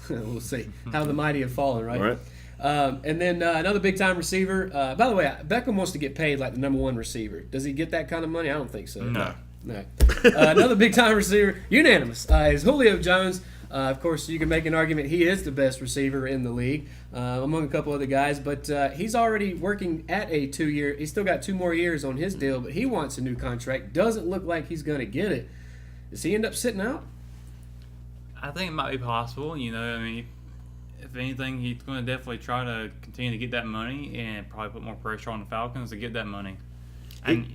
We'll see how the mighty have fallen, right? All right. And then another big time receiver. By the way, Beckham wants to get paid like the number one receiver. Does he get that kind of money? I don't think so. No. Another big time receiver, unanimous, is Julio Jones. Of course, you can make an argument he is the best receiver in the league among a couple other guys, but he's already working at a 2-year. He's still got 2 more years on his deal, but he wants a new contract. Doesn't look like he's going to get it. Does he end up sitting out? I think it might be possible. If anything, he's going to definitely try to continue to get that money and probably put more pressure on the Falcons to get that money. And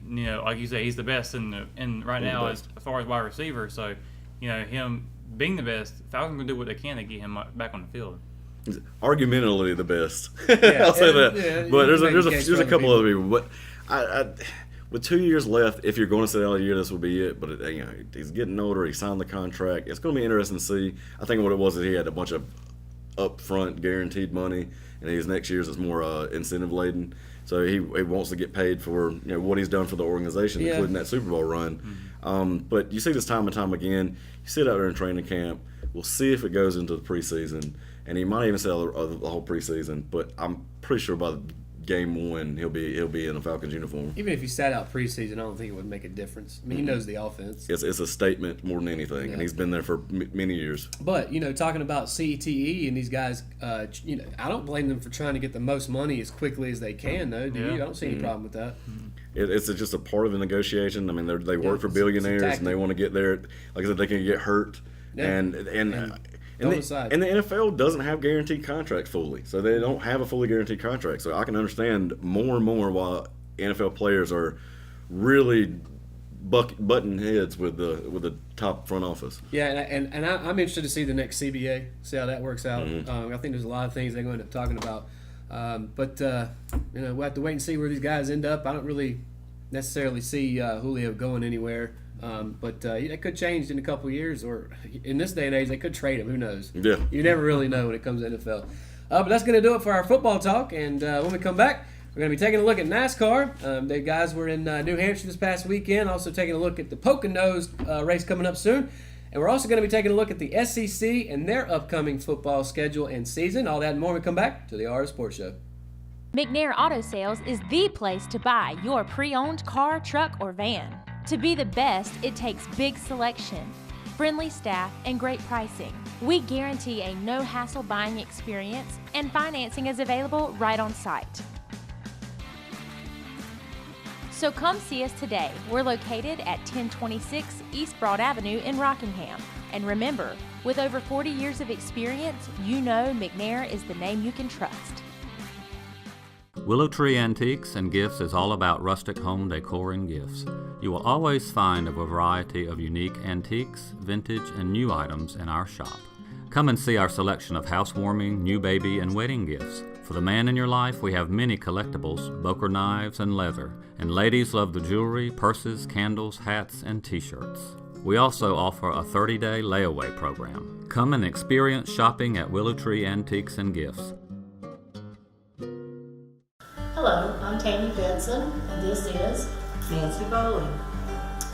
like you say, he's the best in right now as far as wide receiver. So, him being the best, Falcons can do what they can to get him back on the field. Argumentatively the best. Yeah, I'll say that. Yeah, but there's a couple other people. But with 2 years left, if you're going to sit out a year, this will be it. But he's getting older. He signed the contract. It's going to be interesting to see. I think what it was is he had a bunch of upfront guaranteed money, and his next year's is more incentive laden. So he wants to get paid for what he's done for the organization, including that Super Bowl run. Mm-hmm. But you see this time and time again. You sit out there in training camp. We'll see if it goes into the preseason, and he might even say the whole preseason. But I'm pretty sure by game 1 he'll be in a Falcons uniform. Even if he sat out preseason, I don't think it would make a difference. I mean, he knows the offense. It's a statement more than anything, and he's been there for many years. But talking about CTE and these guys, I don't blame them for trying to get the most money as quickly as they can, though. Do you? I don't see any problem with that. It's just a part of the negotiation. I mean, they work for billionaires, and they want to get there. Like I said, they can get hurt, and the NFL doesn't have guaranteed contracts fully, so they don't have a fully guaranteed contract. So I can understand more and more why NFL players are really butting heads with the top front office. Yeah, and I'm interested to see the next CBA, see how that works out. I think there's a lot of things they're going to end up talking about. But we'll have to wait and see where these guys end up. I don't really necessarily see Julio going anywhere. But that could change in a couple of years, or in this day and age, they could trade him. Who knows? Yeah. You never really know when it comes to NFL. But that's going to do it for our football talk. And when we come back, we're going to be taking a look at NASCAR. The guys were in New Hampshire this past weekend, also taking a look at the Poconos race coming up soon. And we're also going to be taking a look at the SEC and their upcoming football schedule and season. All that and more when we come back to the RO Sports Show. McNair Auto Sales is the place to buy your pre-owned car, truck, or van. To be the best, it takes big selection, friendly staff, and great pricing. We guarantee a no-hassle buying experience, and financing is available right on site. So come see us today. We're located at 1026 East Broad Avenue in Rockingham. And remember, with over 40 years of experience, you know McNair is the name you can trust. Willow Tree Antiques and Gifts is all about rustic home decor and gifts. You will always find a variety of unique antiques, vintage, and new items in our shop. Come and see our selection of housewarming, new baby, and wedding gifts. For the man in your life, we have many collectibles, Boker knives, and leather. And ladies love the jewelry, purses, candles, hats, and t-shirts. We also offer a 30-day layaway program. Come and experience shopping at Willow Tree Antiques and Gifts. Hello, I'm Tammy Benson, and this is Nancy Bowling.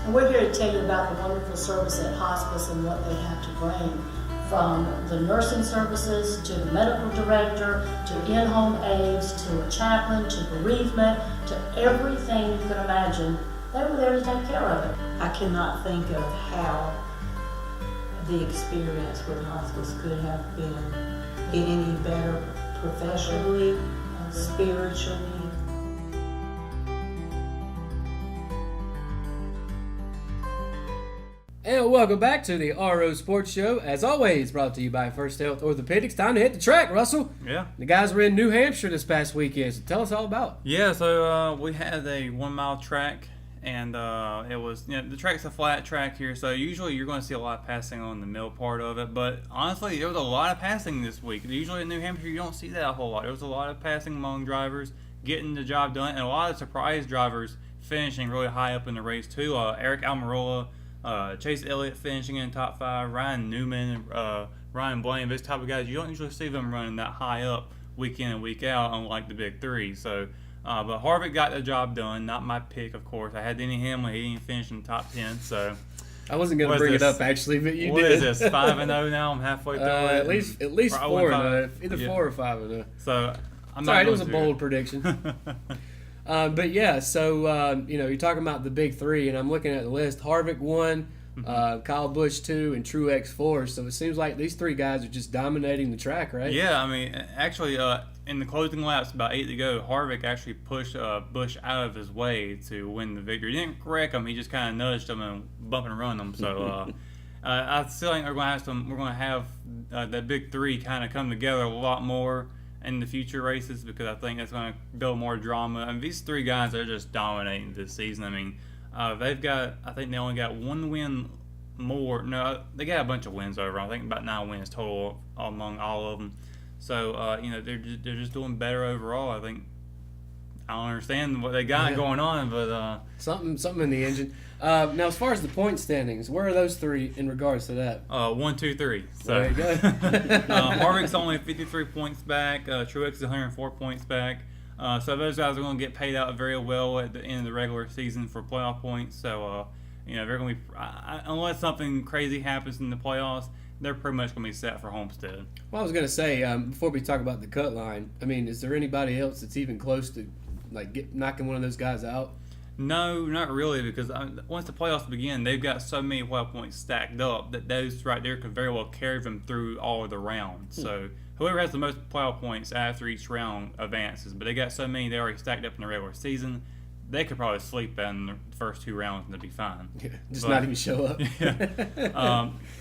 And we're here to tell you about the wonderful service at hospice and what they have to bring. From the nursing services to the medical director, to in-home aides, to a chaplain, to bereavement, to everything you can imagine. They were there to take care of it. I cannot think of how the experience with hospice could have been any better professionally, spiritually. And welcome back to the RO Sports Show. As always, brought to you by First Health Orthopedics. Time to hit the track, Russell. Yeah. The guys were in New Hampshire this past weekend, so tell us all about it. Yeah, so we had a 1 mile track, and it was, the track's a flat track here, so usually you're going to see a lot of passing on the middle part of it, but honestly, there was a lot of passing this week. Usually in New Hampshire, you don't see that a whole lot. There was a lot of passing among drivers, getting the job done, and a lot of surprise drivers finishing really high up in the race, too. Eric Almirola, Chase Elliott finishing in the top 5, Ryan Newman, Ryan Blaine, those type of guys, you don't usually see them running that high up week in and week out, unlike the big three. So, but Harvick got the job done. Not my pick, of course. I had Denny Hamlin. He didn't finish in the top 10. So I wasn't going to bring it up actually, but you what did. What is this? 5-0 now. I'm halfway through it. At least 4-0. Either 4 or 5-0. So I'm not. Sorry, it was a bold prediction. But yeah, so you're talking about the big three, and I'm looking at the list. Harvick won. Kyle Busch 2 and Truex 4, so it seems like these three guys are just dominating the track, right? Yeah, I mean, actually, in the closing laps, about 8 to go, Harvick actually pushed Busch out of his way to win the victory. He didn't wreck him; he just kind of nudged him and bumped and run him. So I still think we're going to have that big three kind of come together a lot more in the future races, because I think that's going to build more drama. And these three guys are just dominating this season. I mean. They've got, I think they only got one win more. No, they got a bunch of wins over. I think about 9 wins total among all of them. So, they're just doing better overall. I think, I don't understand what they got going on, but something in the engine. Now, as far as the point standings, where are those three in regards to that? 1, 2, 3. So there you go. Harvick's only 53 points back. Truex is 104 points back. So those guys are going to get paid out very well at the end of the regular season for playoff points. So, they're going to be, unless something crazy happens in the playoffs, they're pretty much going to be set for Homestead. Well, I was going to say, before we talk about the cut line, I mean, is there anybody else that's even close to knocking one of those guys out? No, not really, because once the playoffs begin, they've got so many playoff points stacked up that those right there could very well carry them through all of the rounds. So whoever has the most playoff points after each round advances, but they got so many they already stacked up in the regular season, they could probably sleep in the first 2 rounds and they'll be fine. Yeah, not even show up.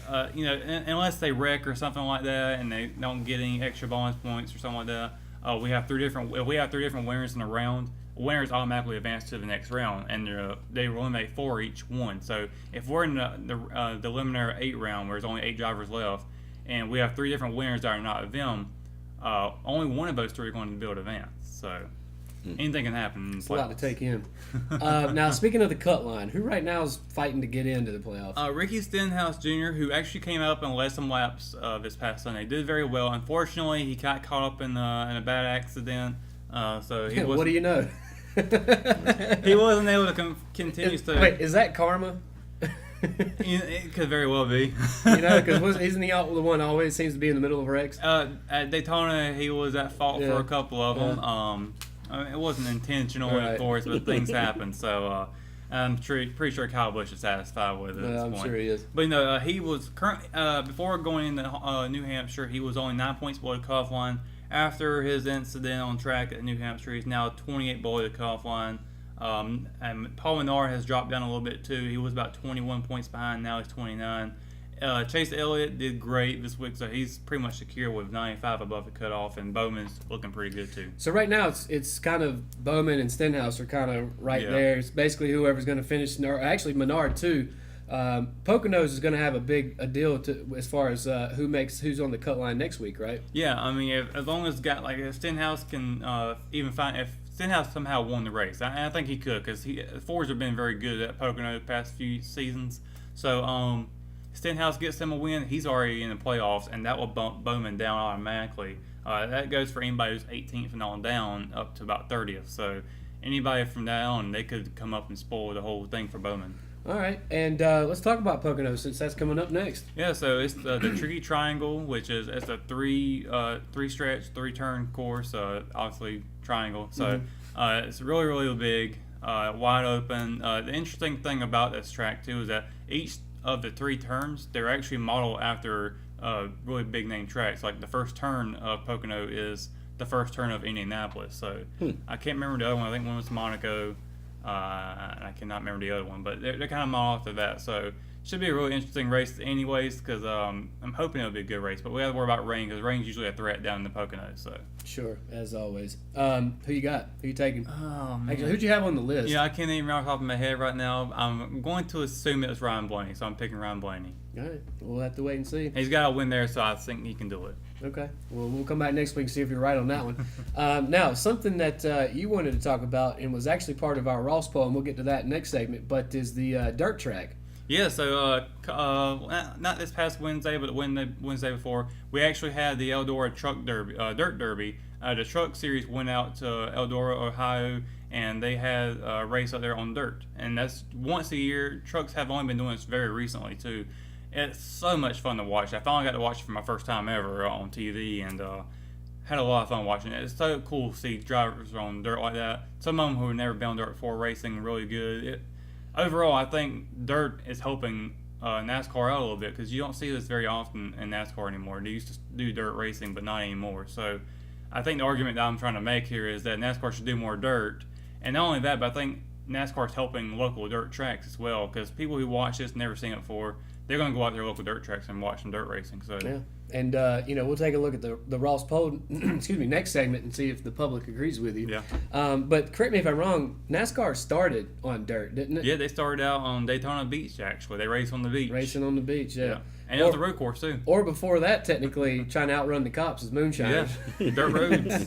Unless they wreck or something like that and they don't get any extra bonus points or something like that. If we have 3 different winners in a round, winners automatically advance to the next round, and they eliminate 4 each one. So if we're in the preliminary 8 round, where there's only 8 drivers left, and we have 3 different winners that are not them, only one of those 3 are going to be able to advance. So anything can happen. It's a lot to take in. Now, speaking of the cut line, who right now is fighting to get into the playoffs? Ricky Stenhouse Jr., who actually came up and led some laps this past Sunday, did very well. Unfortunately, he got caught up in a bad accident. So he what do you know? He wasn't able to continue to. Wait, is that karma? It could very well be. Because isn't he the one always seems to be in the middle of wrecks? At Daytona, he was at fault for a couple of them. I mean, it wasn't intentional, of course, but things happen. So I'm pretty sure Kyle Busch is satisfied with it at this point. I'm sure he is. But he was before going into New Hampshire, he was only 9 points below the cutoff line. After his incident on track at New Hampshire, he's now 28 below the cutoff line. And Paul Menard has dropped down a little bit too. He was about 21 points behind. Now he's 29. Chase Elliott did great this week, so he's pretty much secure with 95 above the cutoff, and Bowman's looking pretty good too. So right now it's kind of Bowman and Stenhouse are kind of right there. It's basically whoever's going to finish. Actually, Menard too. Poconos is going to have a deal as far as who's on the cut line next week, right? Yeah, I mean, as long as if Stenhouse can even find if Stenhouse somehow won the race, I think he could, because Fords have been very good at Pocono the past few seasons. So Stenhouse gets him a win, he's already in the playoffs, and that will bump Bowman down automatically. That goes for anybody who's 18th and on down up to about 30th. So anybody from that on, they could come up and spoil the whole thing for Bowman. All right, and let's talk about Pocono since that's coming up next. Yeah, so it's the Tricky Triangle, which is a three stretch, 3-turn course. Obviously triangle. So it's really, really big, wide open. The interesting thing about this track too is that each of the 3 turns, they're actually modeled after really big name tracks. Like the first turn of Pocono is the first turn of Indianapolis. So I can't remember the other one. I think one was Monaco. And I cannot remember the other one, but they're kind of modeled after that. So should be a really interesting race anyways, because I'm hoping it'll be a good race. But we have to worry about rain, because rain's usually a threat down in the Poconos. So sure, as always. Who you got? Who you taking? Oh man, actually, who'd you have on the list? Yeah, I can't even remember off the top of my head right now. I'm going to assume it was Ryan Blaney, so I'm picking Ryan Blaney. All right, we'll have to wait and see. He's got a win there, so I think he can do it. Okay. Well, we'll come back next week and see if you're right on that one. Now, something that you wanted to talk about and was actually part of our Ross poll, and we'll get to that next segment, but is the dirt track. Yeah, so not this past Wednesday, but the Wednesday before, we actually had the Eldora Truck Derby, Dirt Derby. The truck series went out to Eldora, Ohio, and they had a race out there on dirt. And that's once a year. Trucks have only been doing this very recently, too. It's so much fun to watch. I finally got to watch it for my first time ever on TV, and had a lot of fun watching it. It's so cool to see drivers on dirt like that. Some of them who have never been on dirt before racing really good. Overall, I think dirt is helping NASCAR out a little bit, because you don't see this very often in NASCAR anymore. They used to do dirt racing, but not anymore. So I think the argument that I'm trying to make here is that NASCAR should do more dirt. And not only that, but I think NASCAR is helping local dirt tracks as well, because people who watch this never seen it before, they're going to go out to their local dirt tracks and watch some dirt racing. So yeah, and we'll take a look at the Ross poll, next segment, and see if the public agrees with you. Yeah. But correct me if I'm wrong. NASCAR started on dirt, didn't it? Yeah, they started out on Daytona Beach. Actually, they raced on the beach. Racing on the beach, yeah. And it was a road course too. Or before that, technically, trying to outrun the cops is moonshine. Yeah, dirt roads.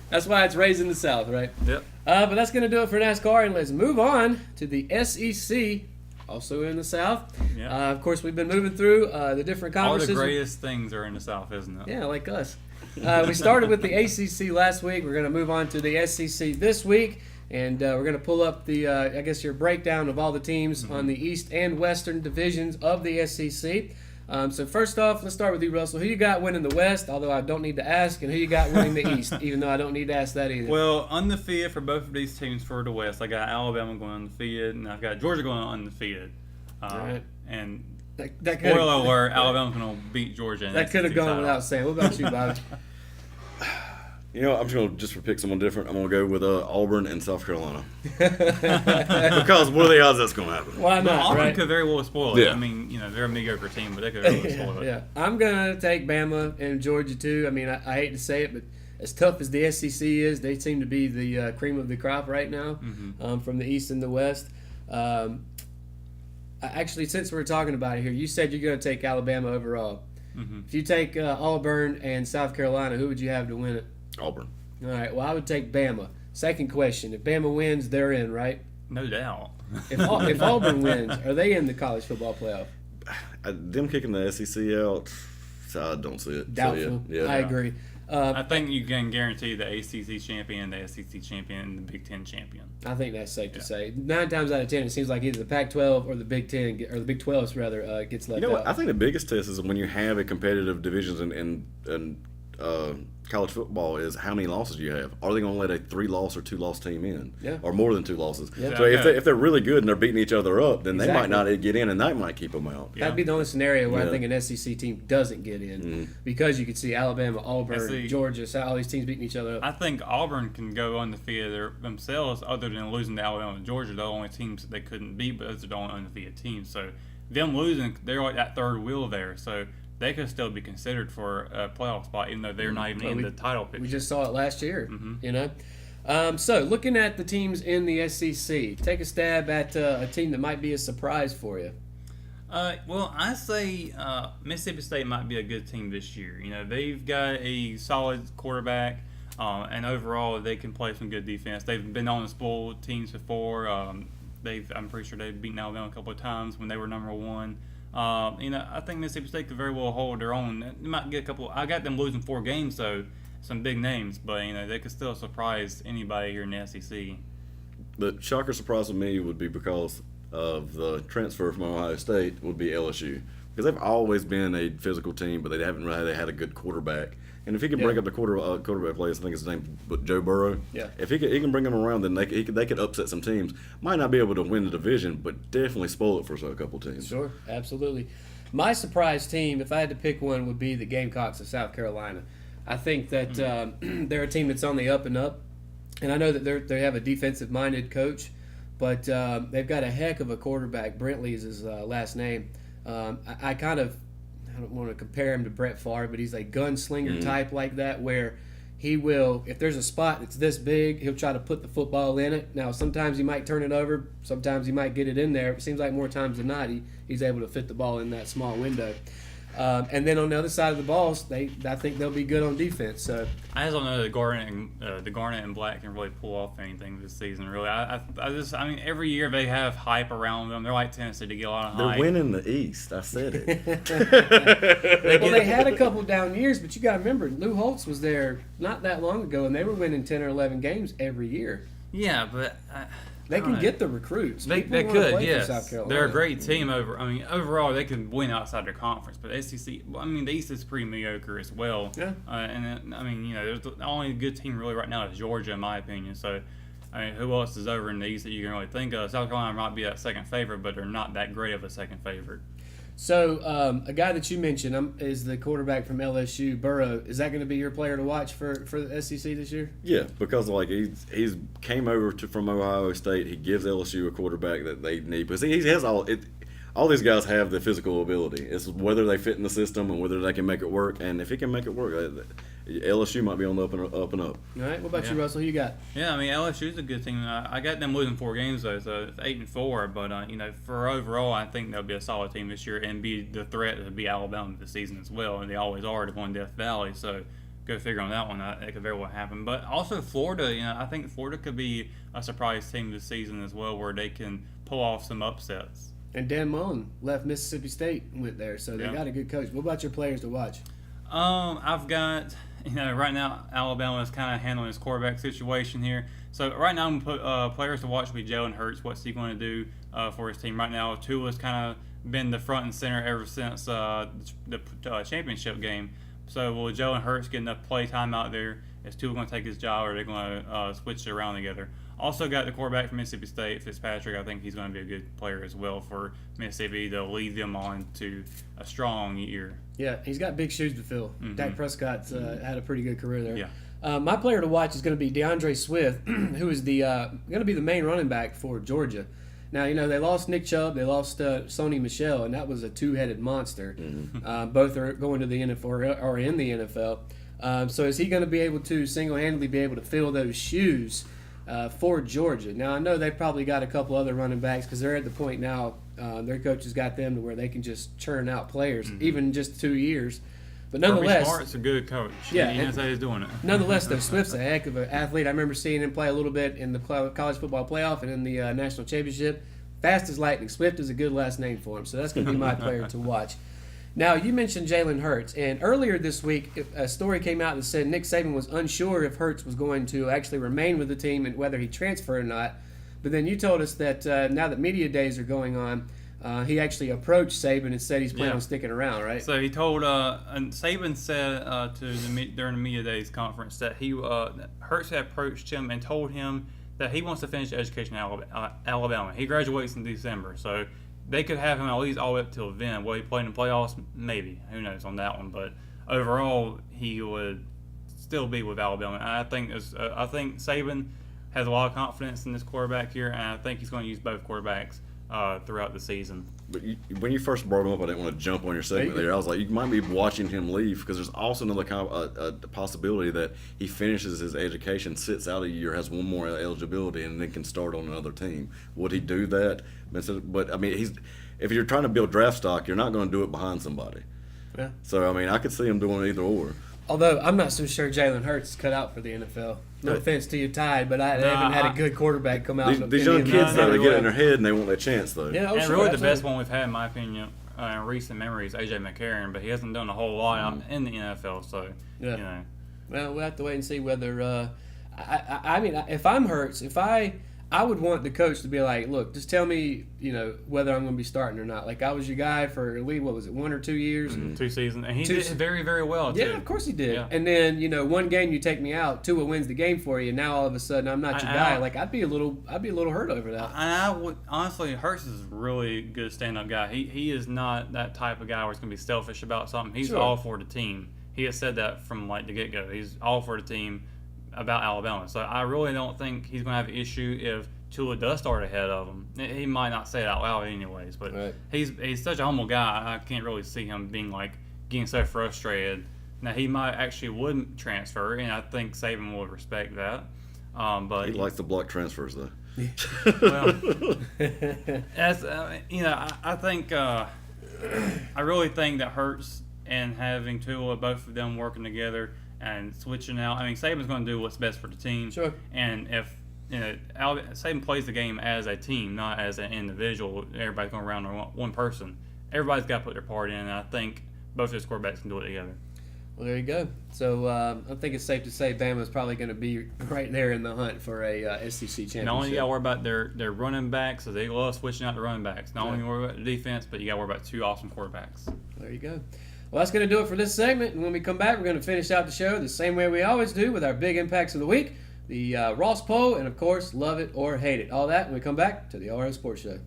That's why it's raised in the South, right? Yep. But that's going to do it for NASCAR, and let's move on to the SEC. Also in the South. Yeah. Of course, we've been moving through the different conferences. All the greatest things are in the South, isn't it? Yeah, like us. We started with the ACC last week. We're going to move on to the SEC this week. And we're going to pull up the, your breakdown of all the teams on the East and Western divisions of the SEC. So first off, let's start with you, Russell. Who you got winning the West, although I don't need to ask, and who you got winning the East, even though I don't need to ask that either? Well, undefeated for both of these teams for the West. I got Alabama going undefeated, and I've got Georgia going undefeated. Right. And that spoiler alert, Alabama's going to beat Georgia. That could have gone without saying. What about you, Bobby? I'm just going to pick someone different. I'm going to go with Auburn and South Carolina. Because what are the odds that's going to happen? Why not? Auburn could very well spoil it. Yeah. I mean, they're a mediocre team, but they could really spoil it. Yeah, I'm going to take Bama and Georgia too. I mean, I hate to say it, but as tough as the SEC is, they seem to be the cream of the crop right now, from the East and the West. Actually, since we're talking about it here, you said you're going to take Alabama overall. If you take Auburn and South Carolina, who would you have to win it? Auburn. All right. Well, I would take Bama. Second question: if Bama wins, they're in, right? No doubt. If Auburn wins, are they in the college football playoff? Them kicking the SEC out, I don't see it. Doubtful. So, yeah. I agree. I think you can guarantee the ACC champion, the SEC champion, and the Big Ten champion. I think that's safe to say. 9 times out of 10, it seems like either the Pac-12 or the Big Ten, or the Big 12 rather, gets left You know out. what? I think the biggest test is when you have a competitive divisions in college football is how many losses you have. Are they going to let a 3-loss or 2-loss team in? Yeah. Or more than 2 losses? Yeah. So if they're really good and they're beating each other up, then they might Exactly. not get in, and that might keep them out. That'd be the only scenario where I Yeah. think an SEC team doesn't get in because you could see Alabama, Auburn, Georgia, all these teams beating each other up. I think Auburn can go undefeated themselves, other than losing to Alabama and Georgia. They're the only teams that they couldn't beat, but those are the only undefeated teams. So them losing, they're like that third wheel there. So they could still be considered for a playoff spot, even though they're not even in the title picture. We just saw it last year, you know. So looking at the teams in the SEC, take a stab at a team that might be a surprise for you. Well, I say Mississippi State might be a good team this year. You know, they've got a solid quarterback, and overall they can play some good defense. They've been on the spoil teams before. I'm pretty sure they've beaten Alabama a couple of times when they were number 1. You know, I think Mississippi State could very well hold their own. They might get a couple. I got them losing 4 games, so some big names, but you know they could still surprise anybody here in the SEC. The shocker surprise of me would be because of the transfer from Ohio State would be LSU, because they've always been a physical team, but they haven't really had a good quarterback. And if he can bring up the quarterback players, I think his name, Joe Burrow. Yeah. If he can bring them around, then they could upset some teams. Might not be able to win the division, but definitely spoil it for a couple teams. Sure, absolutely. My surprise team, if I had to pick one, would be the Gamecocks of South Carolina. I think that they're a team that's on the up and up, and I know that they have a defensive-minded coach, but they've got a heck of a quarterback. Brentley is his last name. I don't want to compare him to Brett Favre, but he's a gunslinger type like that, where he will, if there's a spot that's this big, he'll try to put the football in it. Now, sometimes he might turn it over, sometimes he might get it in there. It seems like more times than not, he's able to fit the ball in that small window. And then on the other side of the ball, I think they'll be good on defense. So I just don't know that Garnet and Black can really pull off anything this season. Really, I mean, every year they have hype around them. They're like Tennessee to get a lot of hype. They're winning the East. I said it. they had a couple down years, but you got to remember, Lou Holtz was there not that long ago, and they were winning 10 or 11 games every year. Yeah, but they can get the recruits. They People wanna could, play for yes. South Carolina. They're a great team. Overall, they could win outside their conference. But SEC, the East is pretty mediocre as well. Yeah. There's the only good team really right now is Georgia, in my opinion. So, who else is over in the East that you can really think of? South Carolina might be that second favorite, but they're not that great of a second favorite. So, a guy that you mentioned is the quarterback from LSU, Burrow. Is that going to be your player to watch for the SEC this year? Yeah, because he's came over from Ohio State. He gives LSU a quarterback that they need, because he has all these guys have the physical ability. It's whether they fit in the system and whether they can make it work. And if he can make it work, LSU might be on the up and up. All right. What about you, Russell? Who you got? Yeah, LSU's a good team. I got them losing 4 games though, so it's 8-4. But for overall, I think they'll be a solid team this year and be the threat to be Alabama this season as well. And they always are to win Death Valley. So go figure on that one. That could very well happen. But also Florida. I think Florida could be a surprise team this season as well, where they can pull off some upsets. And Dan Mullen left Mississippi State and went there, so they got a good coach. What about your players to watch? I've got, right now Alabama is kind of handling his quarterback situation here. So right now I'm going to put players to watch will be Jalen Hurts. What's he going to do for his team right now? Tua's kind of been the front and center ever since the championship game. So will Jalen Hurts get enough play time out there? Is Tua going to take his job, or are they going to switch it around together? Also got the quarterback from Mississippi State, Fitzpatrick. I think he's going to be a good player as well for Mississippi to lead them on to a strong year. Yeah, he's got big shoes to fill. Dak Prescott's had a pretty good career there. Yeah. My player to watch is going to be DeAndre Swift, who is going to be the main running back for Georgia. Now, they lost Nick Chubb, they lost Sony Michel, and that was a two-headed monster. Both are going to the NFL or in the NFL. So is he going to be able to single-handedly be able to fill those shoes for Georgia? Now, I know they've probably got a couple other running backs because they're at the point now, their coach has got them to where they can just churn out players, even just 2 years. But nonetheless, Kirby Smart's a good coach. Yeah, he knows how he's doing it. Nonetheless, though, Swift's a heck of an athlete. I remember seeing him play a little bit in the college football playoff and in the national championship. Fast as lightning. Swift is a good last name for him, so that's going to be my player to watch. Now, you mentioned Jalen Hurts, and earlier this week, a story came out that said Nick Saban was unsure if Hurts was going to actually remain with the team and whether he transferred or not. But then you told us that now that media days are going on, he actually approached Saban and said he's planning on sticking around, right? So he told, and Saban said during the media days conference that Hurts had approached him and told him that he wants to finish education in Alabama. He graduates in December, so they could have him at least all the way up till then. Will he play in the playoffs? Maybe. Who knows on that one? But overall, he would still be with Alabama. And I think Saban has a lot of confidence in this quarterback here, and I think he's going to use both quarterbacks throughout the season. But when you first brought him up, I didn't want to jump on your segment there. I was like, you might be watching him leave because there's also another possibility that he finishes his education, sits out a year, has one more eligibility, and then can start on another team. Would he do that? But I mean, if you're trying to build draft stock, you're not going to do it behind somebody. Yeah. So I mean, I could see him doing either or. Although I'm not so sure Jalen Hurts is cut out for the NFL. No offense to you, Tide, but I haven't had a good quarterback come out. These young kids, though, they get it in their head and they want their chance, though. Yeah, and really the best one we've had, in my opinion, in recent memory is A.J. McCarron, but he hasn't done a whole lot in the NFL, so, you know. Well, we'll have to wait and see whether I mean, if I'm Hurts, I would want the coach to be like, look, just tell me, whether I'm going to be starting or not. Like, I was your guy for, what was it, 1 or 2 years? 2 seasons. And he did very, very well, too. Yeah, of course he did. Yeah. And then, one game you take me out, Tua wins the game for you, and now all of a sudden I'm not your guy. Like, I'd be a little hurt over that. And I would, honestly, Hurts is a really good stand-up guy. He is not that type of guy where he's going to be selfish about something. He's all for the team. He has said that from, the get-go. He's all for the team about Alabama. So I really don't think he's going to have an issue if Tua does start ahead of him. He might not say it out loud anyways, but he's such a humble guy. I can't really see him getting so frustrated. Now, he might actually wouldn't transfer, and I think Saban would respect that. But he likes to block transfers, though. Well, I think I really think that Hurts and having Tua, both of them working together and switching out. I mean, Saban's going to do what's best for the team. Sure. And if Saban plays the game as a team, not as an individual. Everybody's going around on one person. Everybody's got to put their part in, and I think both those quarterbacks can do it together. Well, there you go. So I think it's safe to say Bama's probably going to be right there in the hunt for a SEC championship. Not only you got to worry about their running backs, so they love switching out the running backs. Not only worry about the defense, but you got to worry about 2 awesome quarterbacks. There you go. Well, that's going to do it for this segment. And when we come back, we're going to finish out the show the same way we always do with our big impacts of the week. The Ross poll, and of course, love it or hate it. All that when we come back to the RO Sports Show.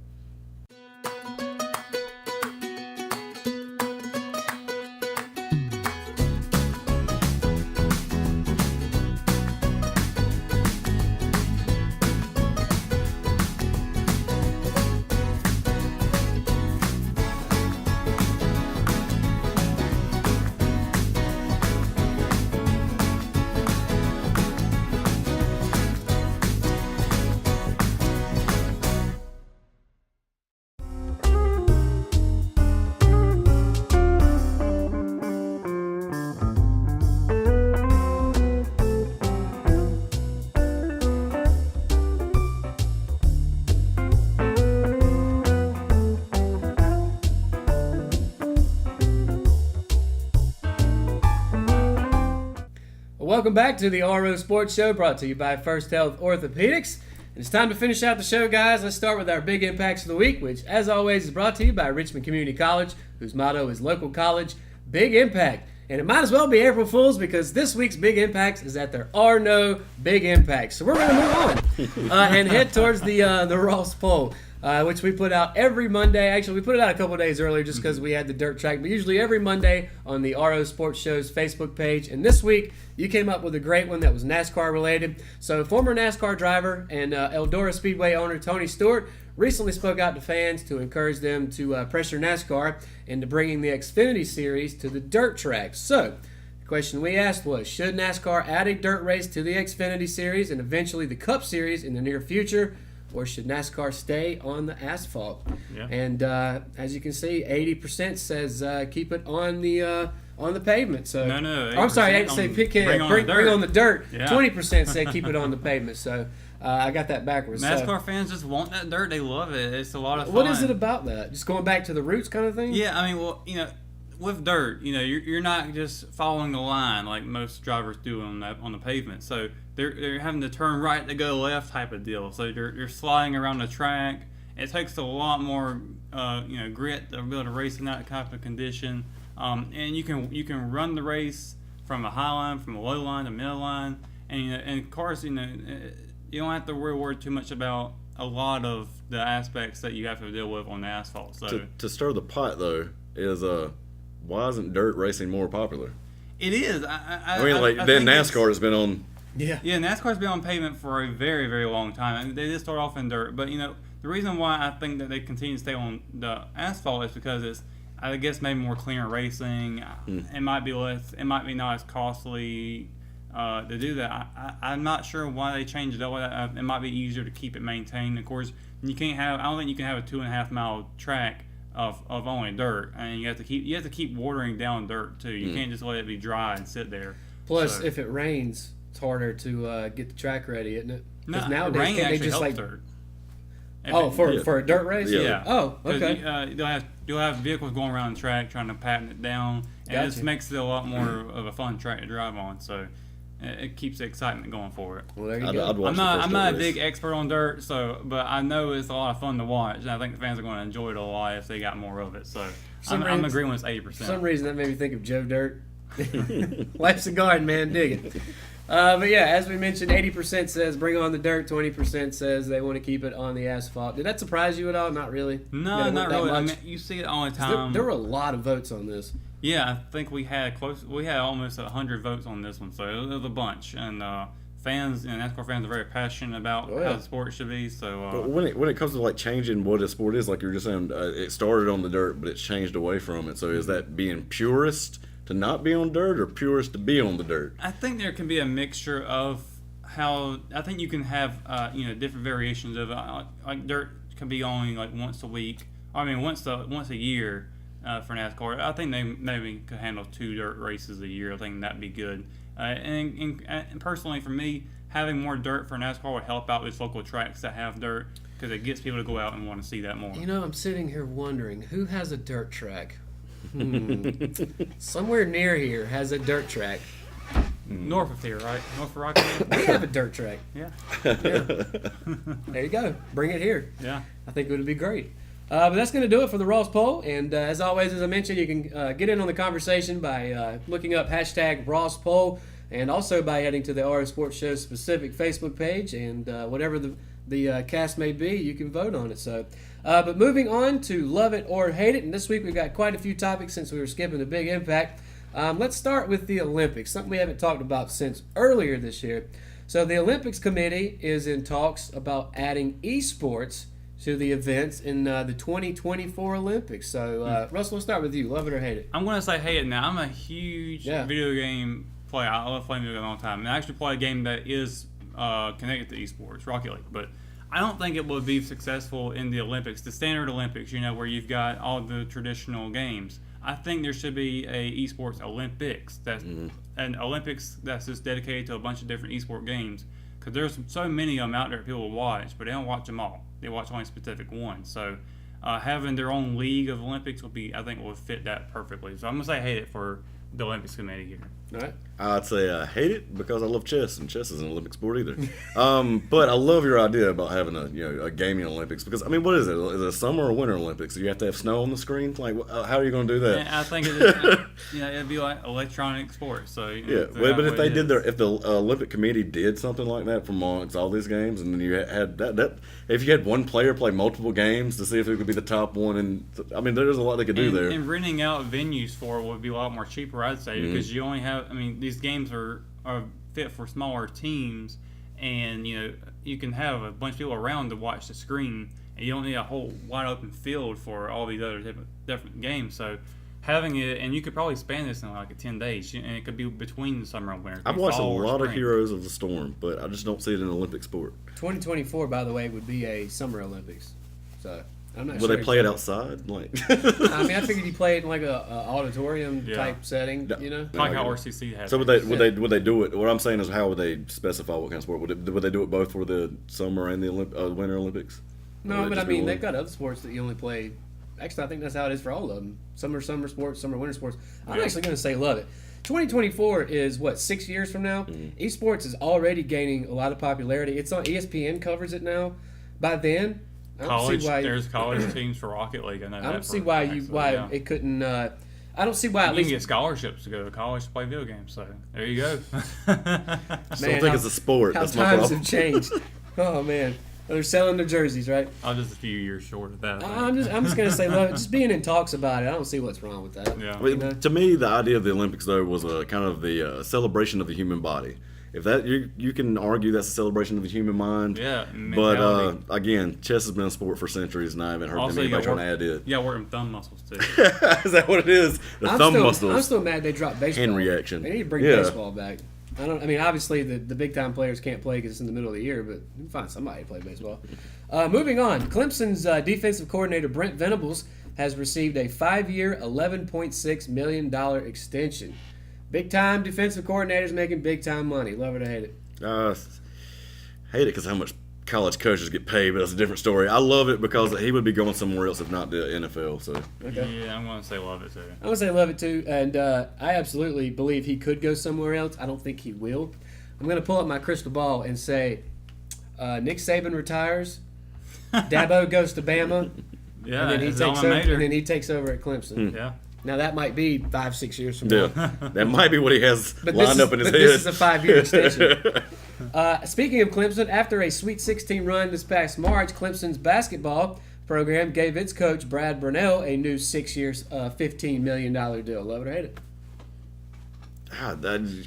Welcome back to the RO Sports Show, brought to you by First Health Orthopedics. And it's time to finish out the show, guys. Let's start with our big impacts of the week, which, as always, is brought to you by Richmond Community College, whose motto is Local College, Big Impact. And it might as well be April Fool's because this week's big impacts is that there are no big impacts. So we're going to move on and head towards the Ross poll, which we put out every Monday. Actually, we put it out a couple of days earlier just because we had the dirt track, but usually every Monday on the RO Sports Show's Facebook page. And this week, you came up with a great one that was NASCAR related. So former NASCAR driver and Eldora Speedway owner Tony Stewart recently spoke out to fans to encourage them to pressure NASCAR into bringing the Xfinity Series to the dirt track. So the question we asked was, should NASCAR add a dirt race to the Xfinity Series and eventually the Cup Series in the near future, or should NASCAR stay on the asphalt? Yeah. And as you can see, 80% says keep it on the pavement. So no. I'm sorry, I didn't say bring on the dirt. Yeah. 20% say keep it on the pavement. So I got that backwards. NASCAR fans just want that dirt. They love it. It's a lot of fun. What is it about that? Just going back to the roots kind of thing? Yeah, I mean, with dirt, you're not just following the line like most drivers do on the pavement. So they're having to turn right to go left type of deal. So you're sliding around the track. It takes a lot more grit to be able to race in that type of condition. And you can run the race from a high line, from a low line to middle line, and cars, you don't have to worry too much about a lot of the aspects that you have to deal with on the asphalt. So to stir the pot though is why isn't dirt racing more popular? It is. I mean, NASCAR has been on. Yeah, NASCAR's been on pavement for a very, very long time. And they did start off in dirt, but the reason why I think that they continue to stay on the asphalt is because it's, I guess, maybe more cleaner racing. It might be less. It might be not as costly to do that. I'm not sure why they changed it that way. It might be easier to keep it maintained. Of course, you can't have. I don't think you can have a 2.5 mile track of only dirt, and you have to keep watering down dirt too. You can't just let it be dry and sit there. Plus, if it rains, it's harder to get the track ready, isn't it? No, nowadays, rain can't they actually just helps dirt. For a dirt race? Yeah. Oh, okay. You'll have vehicles going around the track trying to pattern it down, and it just makes it a lot more of a fun track to drive on. So it keeps the excitement going for it. Well, there you go. I'm not a big expert on dirt, but I know it's a lot of fun to watch, and I think the fans are going to enjoy it a lot if they got more of it. So I'm agreeing with 80%. For some reason, that made me think of Joe Dirt. Life's a garden, man. Dig it. But yeah, as we mentioned, 80% says bring on the dirt, 20% says they want to keep it on the asphalt. Did that surprise you at all? Not really. No, not really. I mean, you see it all the time. There were a lot of votes on this. Yeah, I think we had almost 100 votes on this one, so it was a bunch. And fans and NASCAR fans are very passionate about how the sport should be. So but when it comes to like changing what a sport is, like you were just saying, it started on the dirt, but it's changed away from it. So is that being purist to not be on dirt, or purist to be on the dirt? I think there can be a mixture of how. I think you can have different variations of like dirt can be only like once a week. I mean once a year for NASCAR. I think they maybe could handle 2 dirt races a year. I think that'd be good. And personally, for me, having more dirt for NASCAR would help out these local tracks that have dirt, because it gets people to go out and want to see that more. I'm sitting here wondering who has a dirt track. Somewhere near here has a dirt track. North of here, right? North of Rocky. We have a dirt track. Yeah. There you go. Bring it here. Yeah. I think it would be great. But that's going to do it for the Ross Poll. And as always, as I mentioned, you can get in on the conversation by looking up hashtag Ross Poll, and also by heading to the RO Sports Show specific Facebook page, and whatever the cast may be, you can vote on it. So, but moving on to Love It or Hate It, and this week we've got quite a few topics since we were skipping the Big Impact. Let's start with the Olympics, something we haven't talked about since earlier this year. So the Olympics Committee is in talks about adding esports to the events in the 2024 Olympics. So, Russell, let's start with you. Love it or hate it? I'm going to say hate it now. I'm a huge video game player. I love playing video games all the time. And I actually play a game that is connected to esports, Rocket League. But I don't think it would be successful in the Olympics, the standard Olympics, where you've got all the traditional games. I think there should be a esports Olympics, an Olympics that's just dedicated to a bunch of different esport games. Because there's so many of them out there people watch, but they don't watch them all. They watch only specific ones. So having their own league of Olympics I think would fit that perfectly. So I'm going to say hate it for the Olympics Committee here. All right. I'd say I hate it because I love chess, and chess isn't an Olympic sport either. But I love your idea about having a gaming Olympics, because I mean, what is it? Is it a summer or winter Olympics? Do you have to have snow on the screen? Like, how are you going to do that? Yeah, I think it'd be like electronic sports. So but if they did if the Olympic Committee did something like that for amongst all these games, and then you had that if you had one player play multiple games to see if it could be the top one, and I mean, there's a lot they could do there. And renting out venues for it would be a lot more cheaper, I'd say, because you only have. I mean, these games are fit for smaller teams, and you can have a bunch of people around to watch the screen, and you don't need a whole wide open field for all these other different games. So having it, and you could probably span this in like 10 days, and it could be between the summer and winter. I've watched a lot of Heroes of the Storm, but I just don't see it in an Olympic sport. 2024, by the way, would be a summer Olympics. So I'm not sure. Will they play it outside? I mean, I figured you play it in like a auditorium type setting, Like how RCC has. So would they do it? What I'm saying is, how would they specify what kind of sport? Would they do it both for the summer and the Winter Olympics? No, but I mean, they've got other sports that you only play Actually, I think that's how it is for all of them. Some are summer sports, some are winter sports. I'm actually going to say love it. 2024 is, 6 years from now? Esports is already gaining a lot of popularity. It's on ESPN, covers it now. By then, There's college teams for Rocket League. I don't see why it couldn't. I don't see why. You can get scholarships to go to college to play video games. So there you go. Man, still think it's a sport. How That's my times problem. have changed. Oh man, they're selling their jerseys, right? I'm just a few years short of that. I'm just gonna say love it. Just being in talks about it, I don't see what's wrong with that. Yeah. I mean, to me, the idea of the Olympics though was a kind of the celebration of the human body. If that you can argue that's a celebration of the human mind. Yeah. But again, chess has been a sport for centuries, and I haven't heard anybody trying to add it. Yeah, work them thumb muscles too. Is that what it is? The thumb muscles. I'm still mad they dropped baseball. Hand reaction. They need to bring baseball back. I mean, obviously the big time players can't play because it's in the middle of the year, but you can find somebody to play baseball. Moving on, Clemson's defensive coordinator Brent Venables has received a 5-year, $11.6 million extension. Big time defensive coordinators making big time money. Love it or hate it? Hate it because how much college coaches get paid, but that's a different story. I love it because he would be going somewhere else if not the NFL. So Yeah, I'm going to say love it too. I'm going to say love it too, and I absolutely believe he could go somewhere else. I don't think he will. I'm going to pull up my crystal ball and say Nick Saban retires, Dabo goes to Bama, Yeah, and then he takes over at Clemson. Yeah. Now that might be 5-6 years from now. That might be what he has lined up in his head. This is a 5-year extension. Speaking of Clemson, after a Sweet 16 run this past March, Clemson's basketball program gave its coach Brad Burnell a new 6 years, $15 million deal. Love it or hate it?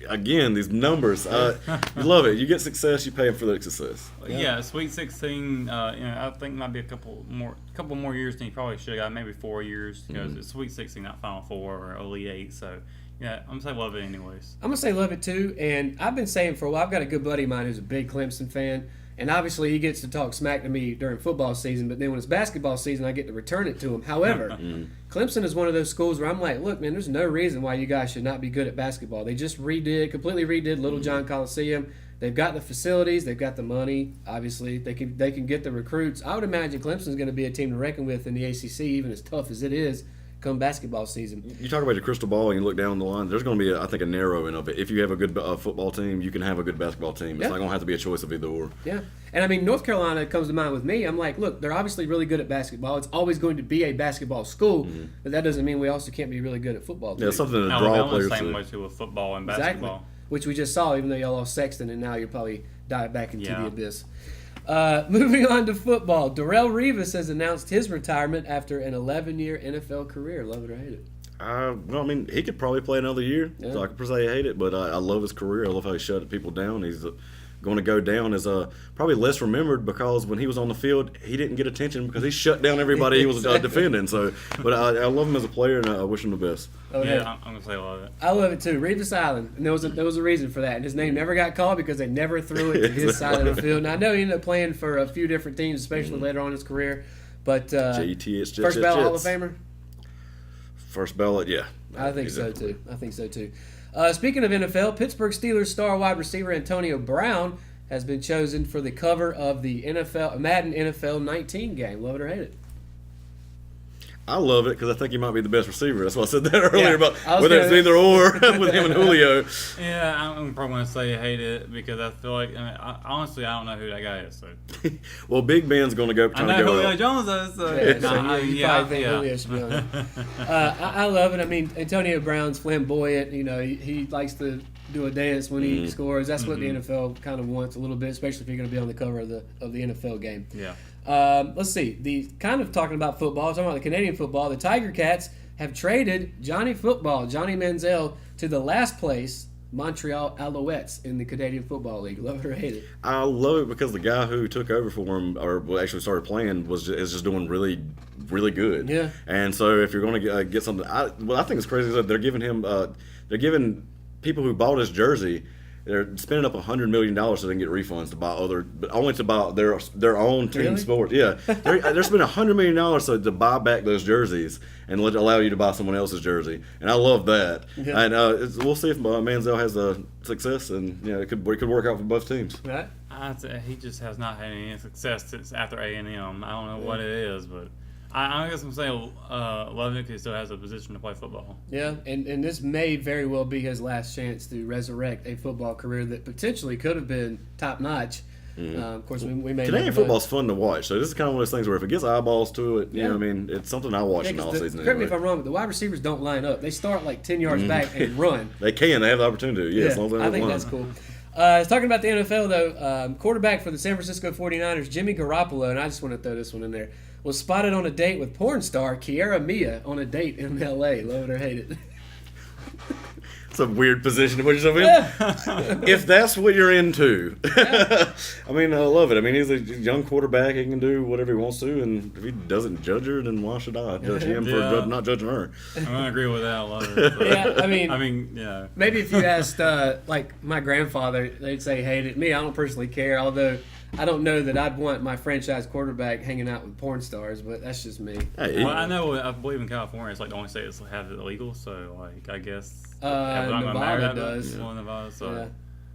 Again, these numbers. You love it. You get success, you pay them for their success. Yeah, Sweet 16. I think might be a couple more years than he probably should have got. Maybe 4 years because it's Sweet 16, not Final Four or Elite 8. So yeah, I'm gonna say love it anyways. I'm gonna say love it too. And I've been saying for a while. I've got a good buddy of mine who's a big Clemson fan. And obviously he gets to talk smack to me during football season, but then when it's basketball season, I get to return it to him. However, Clemson is one of those schools where I'm like, look, man, there's no reason why you guys should not be good at basketball. They just completely redid Little John Coliseum. They've got the facilities, they've got the money. Obviously, they can get the recruits. I would imagine Clemson's going to be a team to reckon with in the ACC, even as tough as it is come basketball season. You talk about your crystal ball and you look down the line, there's going to be, I think, a narrowing of it. If you have a good football team, you can have a good basketball team. It's not going to have to be a choice of either or. Yeah. And I mean, North Carolina comes to mind with me. I'm like, look, they're obviously really good at basketball. It's always going to be a basketball school, but that doesn't mean we also can't be really good at football. Yeah, something to draw players to. Same way too with football and basketball. Exactly. Which we just saw, even though y'all lost Sexton, and now you're probably dive back into the abyss. Moving on to football, Darrelle Revis has announced his retirement after an 11-year NFL career. Love it or hate it? Well, I mean, he could probably play another year, so I could per se hate it, but I love his career. I love how he shut people down. He's going to go down as probably less remembered because when he was on the field, he didn't get attention because he shut down everybody he was defending. So, but I love him as a player, and I wish him the best. Okay. Yeah, I'm gonna say I love it. I love it too. Revis Island, and there was a reason for that. And his name never got called because they never threw it to his side of the field. And I know he ended up playing for a few different teams, especially later on in his career. But first ballot Hall of Famer. First ballot, yeah. I think so too. Speaking of NFL, Pittsburgh Steelers star wide receiver Antonio Brown has been chosen for the cover of the Madden NFL 19 game. Love it or hate it? I love it because I think he might be the best receiver. That's why I said that earlier about whether it's either or with him and Julio. Yeah, I'm probably going to say I hate it because I feel like, honestly, I don't know who that guy is. So. Well, Big Ben's going to go. I know Julio Jones is. Julio should be on it. I love it. I mean, Antonio Brown's flamboyant. You know, he likes to do a dance when he scores. That's what the NFL kind of wants a little bit, especially if you're going to be on the cover of the NFL game. Yeah. Let's see. The kind of talking about football, talking about the Canadian football, the Tiger Cats have traded Johnny Manziel, to the last place Montreal Alouettes in the Canadian Football League. Love it or hate it? I love it because the guy who took over for him, or actually started playing, is just doing really, really good. Yeah. And so if you're going to get something, I think it's crazy that they're giving people who bought his jersey. They're spending up $100 million so they can get refunds to buy but only to buy their own team sports. Yeah, they're spending $100 million to buy back those jerseys and allow you to buy someone else's jersey, and I love that. Yeah. And we'll see if Manziel has a success, and it could work out for both teams. Right. He just has not had any success since after A&M. I don't know what it is, but I guess I'm saying love it because he still has a position to play football. Yeah, and this may very well be his last chance to resurrect a football career that potentially could have been top notch. Of course, we may. Canadian football's fun to watch, so this is kind of one of those things where if it gets eyeballs to it, you know what I mean, it's something I watch in the offseason. Correct me if I'm wrong, but the wide receivers don't line up. They start like 10 yards back and run. They have the opportunity. Yeah, as long as they I think that's cool. Talking about the NFL, though, quarterback for the San Francisco 49ers, Jimmy Garoppolo, and I just want to throw this one in there, was spotted on a date with porn star Kiara Mia on a date in L.A. Love it or hate it. It's a weird position to put yourself in. If that's what you're into. I mean, I love it. I mean, he's a young quarterback. He can do whatever he wants to, and if he doesn't judge her, then why should I judge him for not judging her? I'm going to agree with that. I love it. But, yeah, I mean, yeah. Maybe if you asked, like, my grandfather, they'd say hate it. Me, I don't personally care, although I don't know that I'd want my franchise quarterback hanging out with porn stars, but that's just me. Well, I know, I believe in California, it's like the only state that have it illegal, so, like, I guess. Nevada does. Nevada, so. Yeah.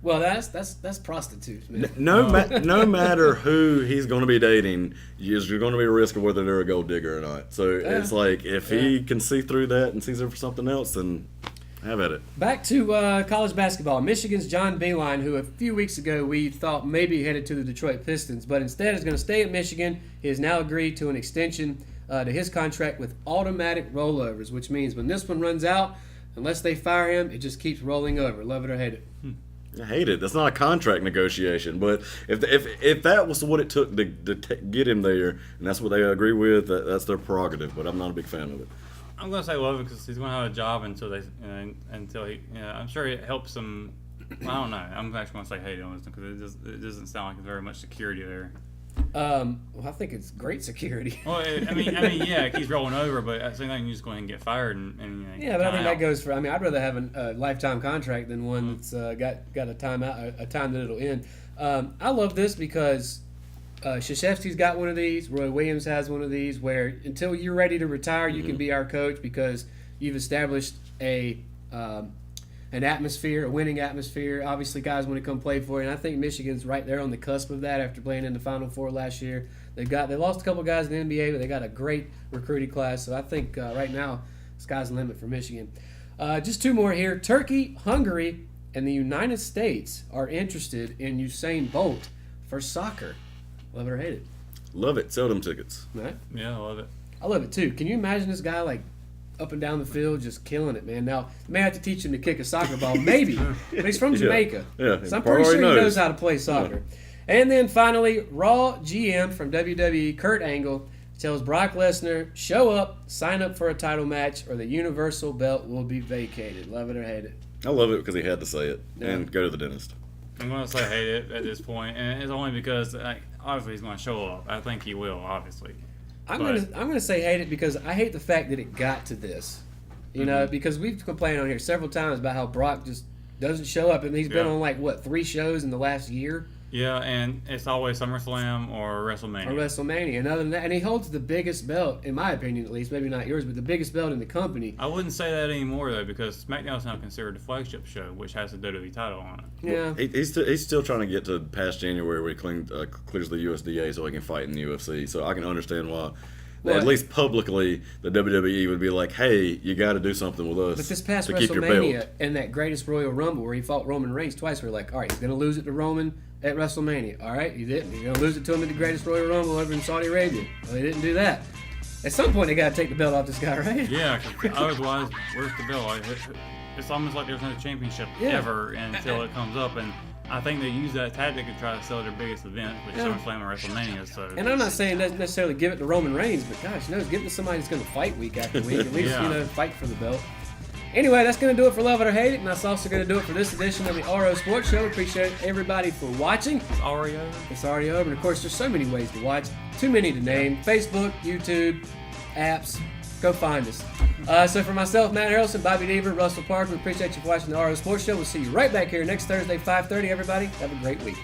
Well, that's prostitutes, man. No matter who he's going to be dating, you're going to be a risk of whether they're a gold digger or not. So it's like if he can see through that and sees her for something else, then have at it. Back to college basketball. Michigan's John Beilein, who a few weeks ago we thought maybe headed to the Detroit Pistons, but instead is going to stay at Michigan. He has now agreed to an extension to his contract with automatic rollovers, which means when this one runs out, unless they fire him, it just keeps rolling over. Love it or hate it. I hate it. That's not a contract negotiation. But if that was what it took to get him there, and that's what they agree with, that's their prerogative. But I'm not a big fan of it. I'm gonna say love it because he's gonna have a job until he. I'm sure it helps him. I don't know. I'm actually gonna say hate on this because it doesn't sound like there's very much security there. Well, I think it's great security. Well, I mean, yeah, it keeps rolling over, but at the same time, you just go ahead and get fired yeah, but I think that goes for. I mean, I'd rather have a lifetime contract than one that's got a time that it'll end. I love this because Krzyzewski's got one of these. Roy Williams has one of these. Where until you're ready to retire, you can be our coach because you've established an atmosphere, a winning atmosphere. Obviously, guys want to come play for you, and I think Michigan's right there on the cusp of that after playing in the Final Four last year. They lost a couple guys in the NBA, but they got a great recruiting class. So I think right now, sky's the limit for Michigan. Just two more here. Turkey, Hungary, and the United States are interested in Usain Bolt for soccer. Love it or hate it? Love it. Sell them tickets. Right? Yeah, I love it. I love it too. Can you imagine this guy like up and down the field just killing it, man? Now, you may have to teach him to kick a soccer ball, maybe. But he's from Jamaica. Yeah. So I'm pretty sure he knows how to play soccer. Yeah. And then finally, Raw GM from WWE, Kurt Angle, tells Brock Lesnar, show up, sign up for a title match, or the Universal belt will be vacated. Love it or hate it? I love it because he had to say it and go to the dentist. I'm going to say hate it at this point, and it's only because obviously he's going to show up. I think he will, obviously. I'm gonna say hate it because I hate the fact that it got to this. You know, because we've complained on here several times about how Brock just doesn't show up, and he's been on 3 shows in the last year. Yeah, and it's always SummerSlam or WrestleMania. And other than that, and he holds the biggest belt, in my opinion at least, maybe not yours, but the biggest belt in the company. I wouldn't say that anymore though, because SmackDown's now considered the flagship show, which has the WWE title on it. Yeah, he's still trying to get to past January where he clears the USDA so he can fight in the UFC. So I can understand why. Well, at least publicly, the WWE would be like, "Hey, you got to do something with us." But this past to keep your WrestleMania belt. and that Greatest Royal Rumble where he fought Roman Reigns twice, we're like, "All right, he's going to lose it to Roman at WrestleMania. All right, he didn't. He's going to lose it to him at the Greatest Royal Rumble over in Saudi Arabia. Well, he didn't do that. At some point, they got to take the belt off this guy, right? Yeah, because otherwise, where's the belt? It's almost like there's no championship ever until it comes up, and I think they use that tactic to try to sell their biggest event, which is SummerSlam and WrestleMania. So, and I'm not saying doesn't necessarily give it to Roman Reigns, but gosh, give it to somebody that's going to fight week after week. At least fight for the belt. Anyway, that's going to do it for Love It or Hate It, and that's also going to do it for this edition of the RO Sports Show. Appreciate everybody for watching. It's already over. It's already over, and of course, there's so many ways to watch. Too many to name. Facebook, YouTube, apps. Go find us. So for myself, Matt Harrelson, Bobby Deaver, Russell Parker, we appreciate you for watching the RO Sports Show. We'll see you right back here next Thursday, 5:30. Everybody, have a great week.